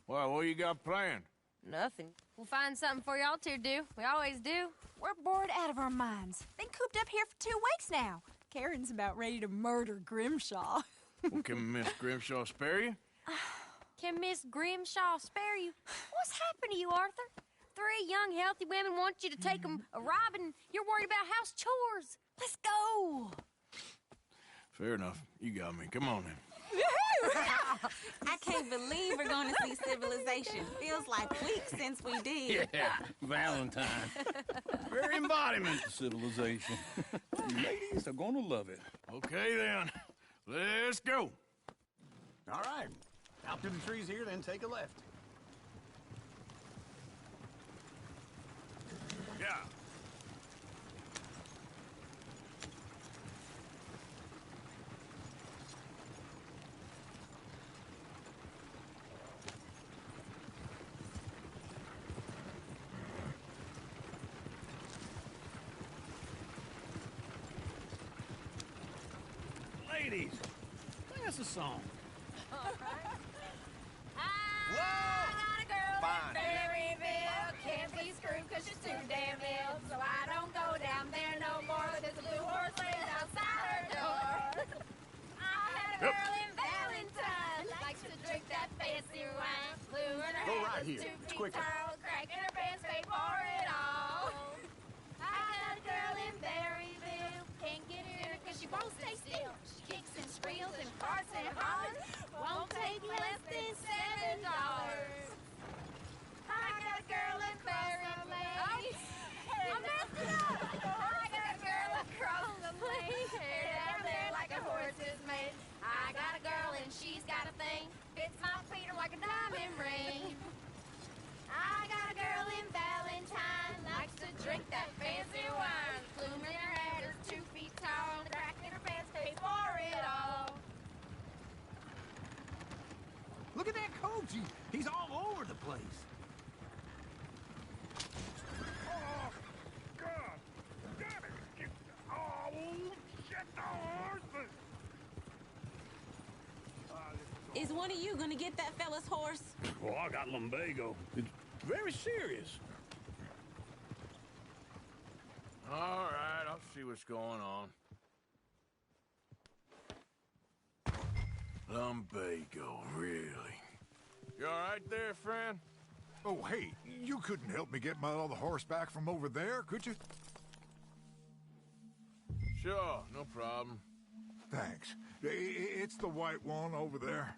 Well, what you got planned? Nothing. We'll find something for y'all to do. We always do. We're bored out of our minds. Been cooped up here for 2 weeks now. Karen's about ready to murder Grimshaw. Well, can Miss Grimshaw spare you? Can Miss Grimshaw spare you? What's happened to you, Arthur? 3 young, healthy women want you to take them a robbing. You're worried about house chores. Let's go. Fair enough. You got me. Come on then. I can't believe we're going to see civilization. Feels like weeks since we did. Yeah, Valentine. Very embodiment of civilization. Ladies are gonna love it. Okay then. Let's go. All right. Out to the trees here, then take a left. Yeah. Ladies, sing us a song. All right. I got a girl in Berryville. Can't be screwed because she's too damn ill. So I don't go down there no more. There's a blue horse laying outside her door. I had a girl in Valentine. Likes to drink that fancy wine. Blue in her Go hair, right here. 2 It's feet quicker. tall. Crack in her pants, paid for it all. I got a girl in Berryville. Can't get her because she won't stay still. She kicks and squeals and farts and hollers. Won't take less than $7. I got a girl in Berryville. I messed it up. I got a girl across the plain. Hair down there like a horse is made. I got a girl and she's got a thing. Fits my feet like a diamond ring. I got a girl in Valentine. Likes to drink that fancy wine. Plume in her hair is 2 feet tall. Crack in her pants, pays for it all. Look at that coach. He's all over the place. Oh, God. Damn it. Oh, shit, the horse. Is one of you going to get that fella's horse? Well, I got lumbago. It's very serious. All right, I'll see what's going on. Lumbago, really? You all right there, friend? Oh, hey, you couldn't help me get my other horse back from over there, could you? Sure, no problem. Thanks. It's the white one over there.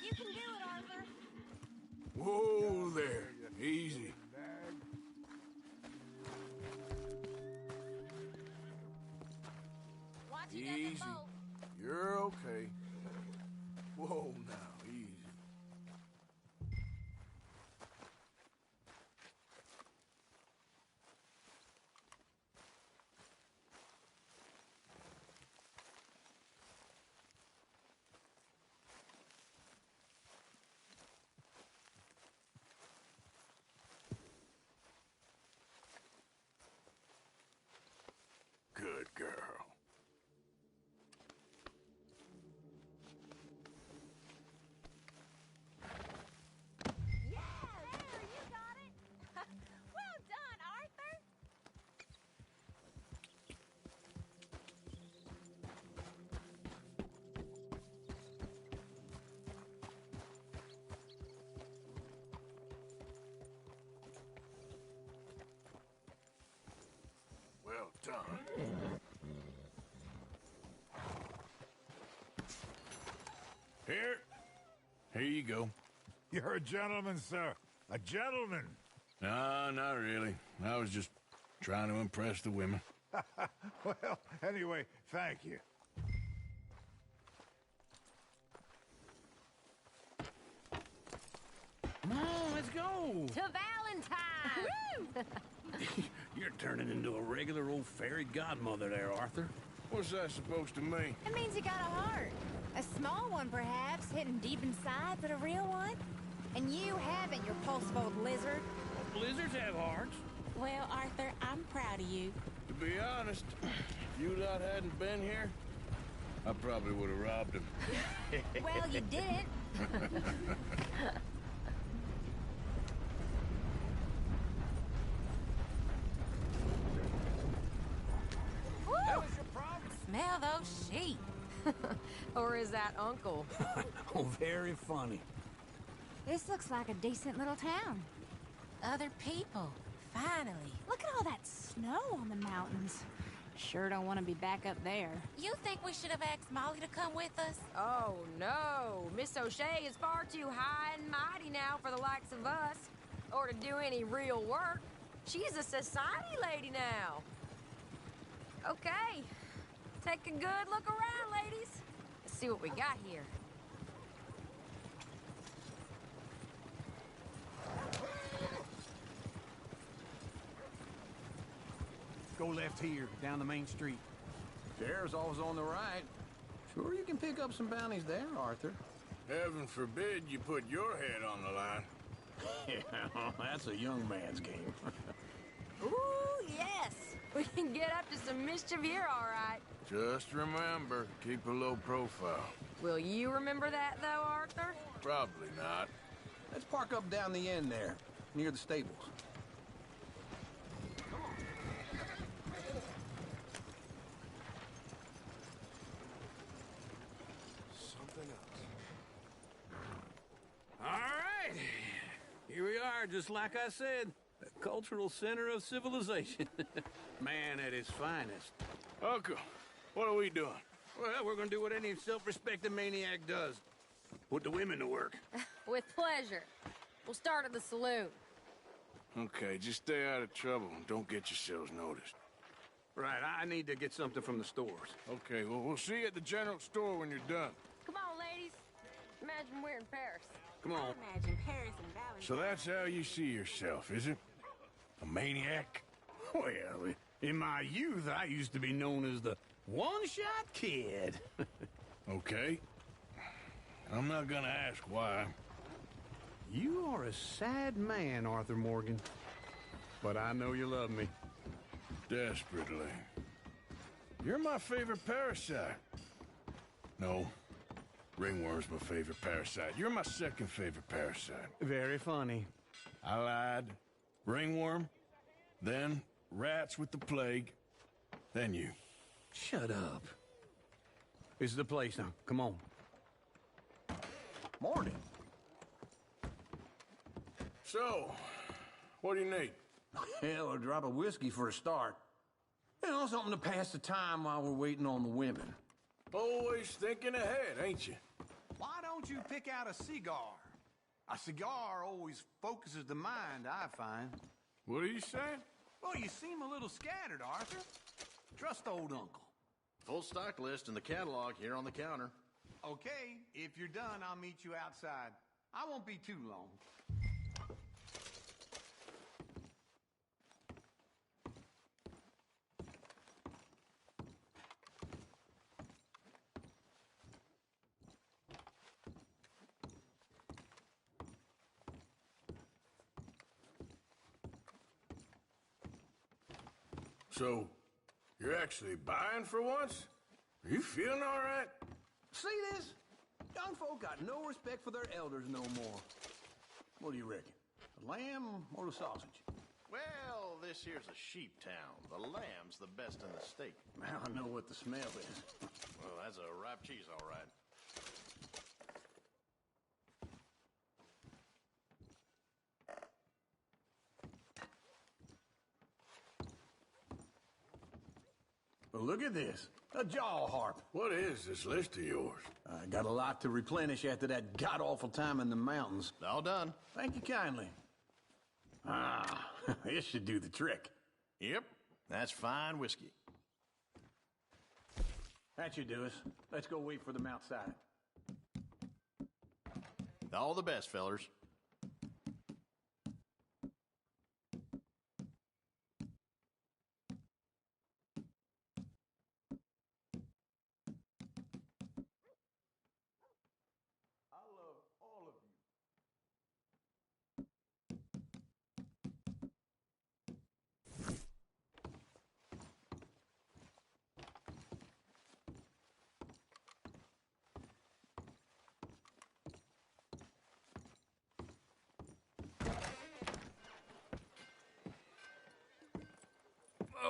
You can do it, Arthur. Whoa there. Easy. Easy. You're okay. Whoa now, easy. Good girl. Well done. Here you go. You're a gentleman, sir. A gentleman. No, not really. I was just trying to impress the women. Well, anyway, thank you. Come on, let's go. To Valentine! You're turning into a regular old fairy godmother there, Arthur. What's that supposed to mean? It means you got a heart. A small one, perhaps, hidden deep inside, but a real one. And you haven't, you repulsive old lizard. Lizards have hearts. Well, Arthur, I'm proud of you. To be honest, if you lot hadn't been here, I probably would have robbed him. Well, you didn't. Smell those sheep. Or is that Uncle? Oh, very funny. This looks like a decent little town. Other people. Finally. Look at all that snow on the mountains. Sure don't want to be back up there. You think we should have asked Molly to come with us? Oh, no. Miss O'Shea is far too high and mighty now for the likes of us, or to do any real work. She's a society lady now. Okay. Take a good look around, ladies. Let's see what we got here. Go left here, down the main street. Sheriff's always on the right. Sure you can pick up some bounties there, Arthur. Heaven forbid you put your head on the line. Yeah, that's a young man's game. Ooh, yes. We can get up to some mischief here, all right. Just remember, keep a low profile. Will you remember that, though, Arthur? Probably not. Let's park up down the end there, near the stables. Something else. All right. Here we are, just like I said. The cultural center of civilization. Man at his finest. Uncle, what are we doing? Well, we're gonna do what any self-respecting maniac does. Put the women to work. With pleasure. We'll start at the saloon. Okay, just stay out of trouble and don't get yourselves noticed. Right, I need to get something from the stores. Okay, well, we'll see you at the general store when you're done. Come on, ladies. Imagine we're in Paris. Come on. Imagine Paris and Valentine. So that's how you see yourself, is it? A maniac? Well, in my youth, I used to be known as the one-shot kid. Okay. I'm not gonna ask why. You are a sad man, Arthur Morgan. But I know you love me. Desperately. You're my favorite parasite. No. Ringworm's my favorite parasite. You're my second favorite parasite. Very funny. I lied. Ringworm, then rats with the plague, then you. Shut up. This is the place now. Come on. Morning. So, what do you need? Hell, a drop of whiskey for a start. You know, something to pass the time while we're waiting on the women. Always thinking ahead, ain't you? Why don't you pick out a cigar? A cigar always focuses the mind, I find. What are you saying? Well, you seem a little scattered, Arthur. Trust old uncle. Full stock list in the catalog here on the counter. Okay, if you're done, I'll meet you outside. I won't be too long. So, you're actually buying for once? Are you feeling all right? See this? Young folk got no respect for their elders no more. What do you reckon? The lamb or the sausage? Well, this here's a sheep town. The lamb's the best in the state. Now I know what the smell is. Well, that's a ripe cheese, all right. Well, look at this. A jaw harp. What is this list of yours? I got a lot to replenish after that god-awful time in the mountains. All done. Thank you kindly. Ah, this should do the trick. Yep, that's fine whiskey. That should do us. Let's go wait for them outside. All the best, fellers.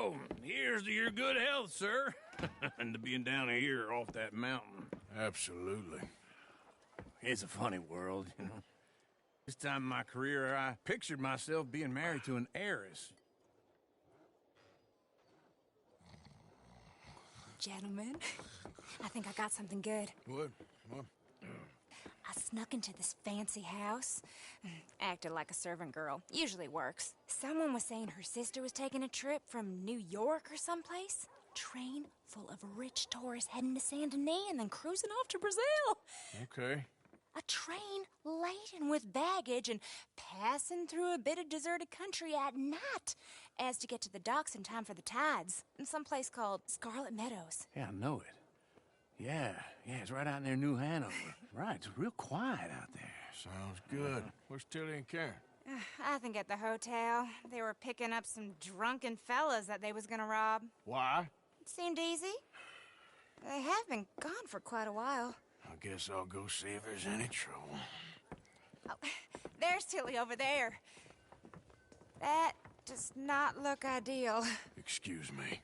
So, here's to your good health, sir. And to being down here off that mountain. Absolutely. It's a funny world, you know. This time in my career, I pictured myself being married to an heiress. Gentlemen, I think I got something good. What? I snuck into this fancy house, acted like a servant girl. Usually works. Someone was saying her sister was taking a trip from New York or someplace. Train full of rich tourists heading to Saint Denis and then cruising off to Brazil. Okay. A train laden with baggage and passing through a bit of deserted country at night as to get to the docks in time for the tides in some place called Scarlet Meadows. Yeah, I know it. Yeah, it's right out near New Hanover. Right, it's real quiet out there. Sounds good. Where's Tilly and Karen? I think at the hotel. They were picking up some drunken fellas that they was gonna rob. Why? It seemed easy. They have been gone for quite a while. I guess I'll go see if there's any trouble. Oh, there's Tilly over there. That does not look ideal. Excuse me.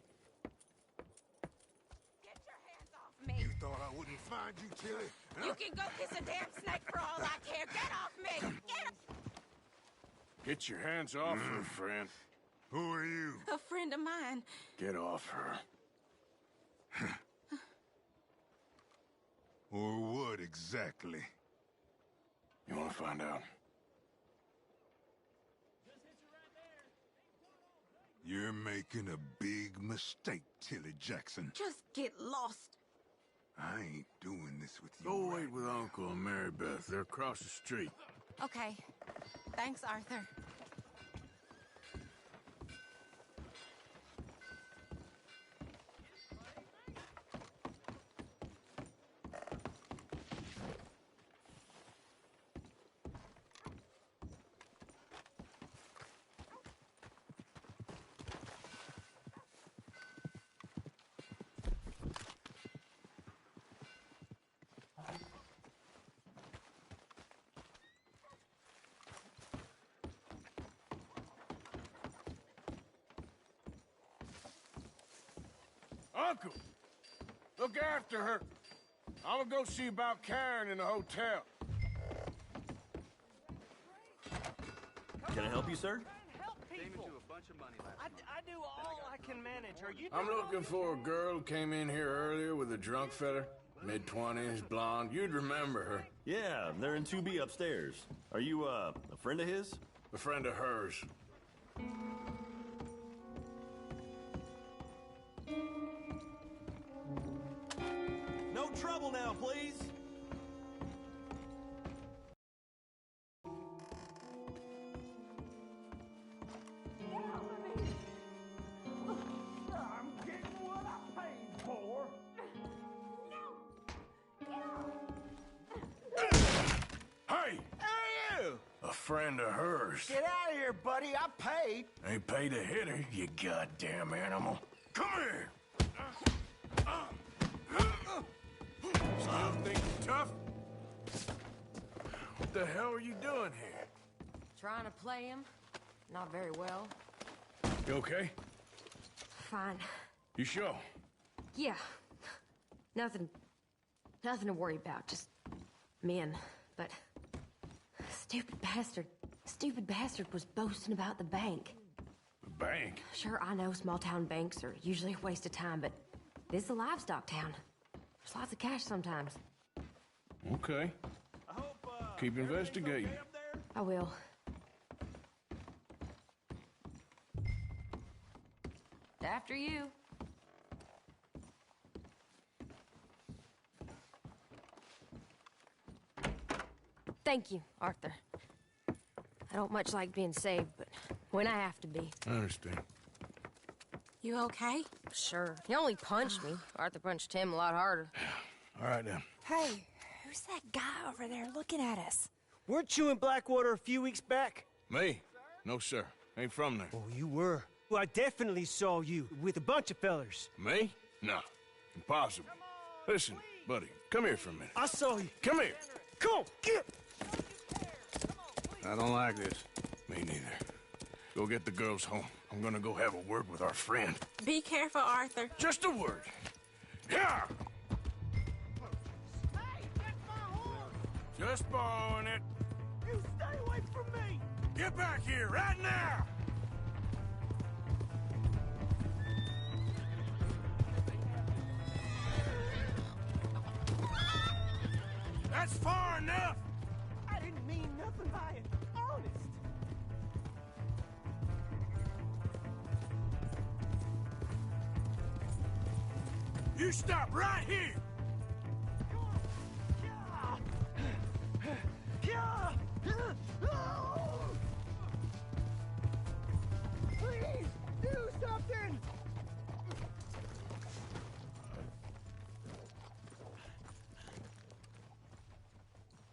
Me. You thought I wouldn't find you, Tilly? Huh? You can go kiss a damn snake for all I care. Get off me! Get Get your hands off her, friend. Who are you? a friend of mine. Get off her. Or what exactly? You want to find out? You're making a big mistake, Tilly Jackson. Just get lost. I ain't doing this with you. Go wait with Uncle and Mary Beth. They're across the street. Okay. Thanks, Arthur. Uncle, look after her. I'm gonna go see about Karen in the hotel. Can I help you, sir? I do all I can manage. Are you? I'm looking for a girl who came in here earlier with a drunk fella. Mid-20s, blonde. You'd remember her. Yeah, they're in 2B upstairs. Are you, a friend of his? A friend of hers. No trouble now, please. I'm getting what I paid for. Hey! Who are you? A friend of hers. Get out of here, buddy. I paid. Ain't paid to hit her, you goddamn animal. Come here! Still think you're tough? What the hell are you doing here? Trying to play him. Not very well. You okay? Fine. You sure? Yeah. Nothing to worry about. Just men. But stupid bastard was boasting about the bank. The bank? Sure, I know small town banks are usually a waste of time, but this is a livestock town. There's lots of cash sometimes. Okay. Keep investigating. I will. After you. Thank you, Arthur. I don't much like being saved, but when I have to be. I understand. You okay? Sure. He only punched me. Arthur punched him a lot harder. All right, then. Hey, who's that guy over there looking at us? Weren't you in Blackwater a few weeks back? Me? No, sir. Ain't from there. Oh, you were. Well, I definitely saw you with a bunch of fellers. Me? No. Impossible. Listen, buddy, come here for a minute. I saw you. Come here. Come on, get. I don't like this. Me neither. Go get the girls home. I'm gonna go have a word with our friend. Be careful, Arthur. Just a word. Yeah! Hey, that's my horse! Just borrowing it. You stay away from me! Get back here, right now! That's far enough! I didn't mean nothing by it. Honest. You stop right here! Please, do something!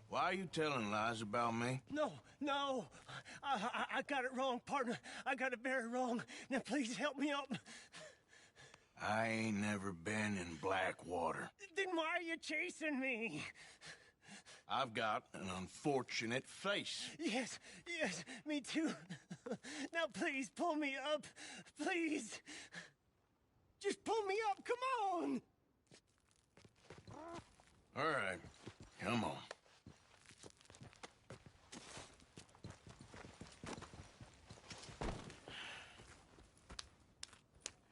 Why are you telling lies about me? No, no. I got it wrong, partner. I got it very wrong. Now, please help me out. I ain't never been in Blackwater. Then why are you chasing me? I've got an unfortunate face. Yes, yes, me too. Now, please, pull me up. Please. Just pull me up, come on. All right, come on.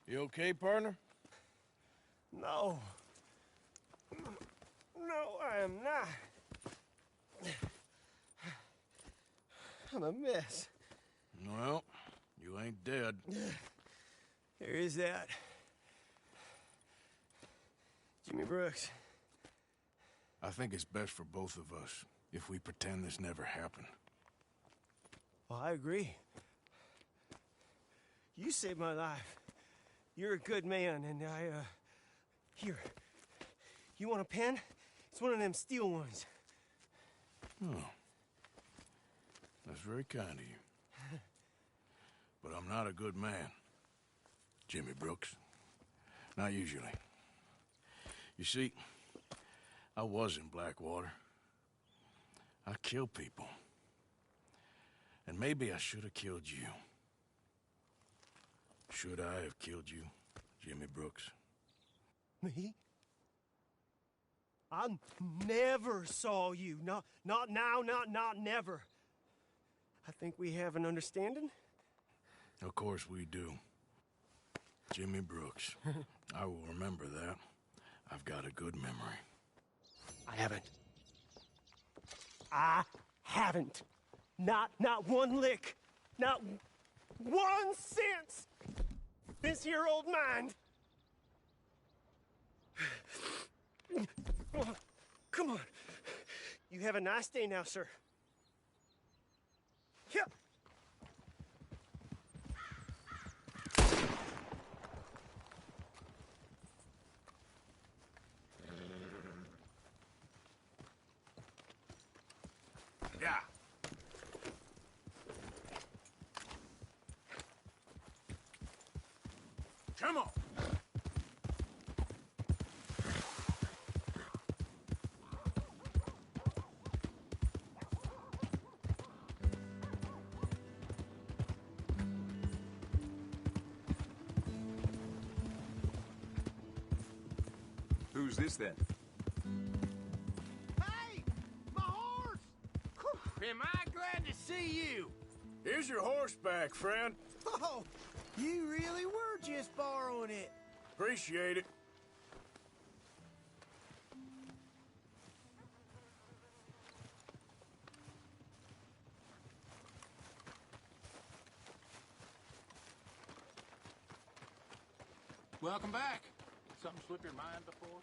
You okay, partner? No. No, I am not. I'm a mess. Well, you ain't dead. There is that. Jimmy Brooks. I think it's best for both of us if we pretend this never happened. Well, I agree. You saved my life. You're a good man, and here. You want a pen? It's one of them steel ones. Oh. That's very kind of you. But I'm not a good man, Jimmy Brooks. Not usually. You see, I was in Blackwater. I killed people. And maybe I should have killed you. Should I have killed you, Jimmy Brooks? Me? I never saw you. Not now, not never. I think we have an understanding. Of course we do. Jimmy Brooks. I will remember that. I've got a good memory. I haven't. Not one lick. Not 1 cent. This here old mind. Come on. You have a nice day now, sir. Yep. Yeah. Come on. Who's this then? Hey! My horse! Am I glad to see you? Here's your horseback, friend. Oh, you really were just borrowing it. Appreciate it. Welcome back. Something slip your mind before?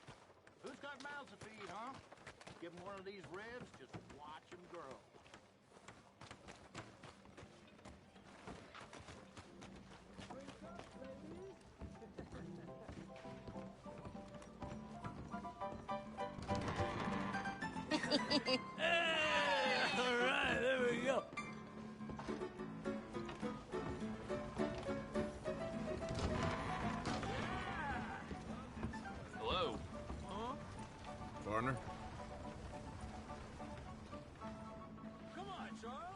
Who's got mouths to feed, huh? Give them one of these ribs, just watch them grow. All right, there we go. Hello. Huh? Partner? Come on, Charles.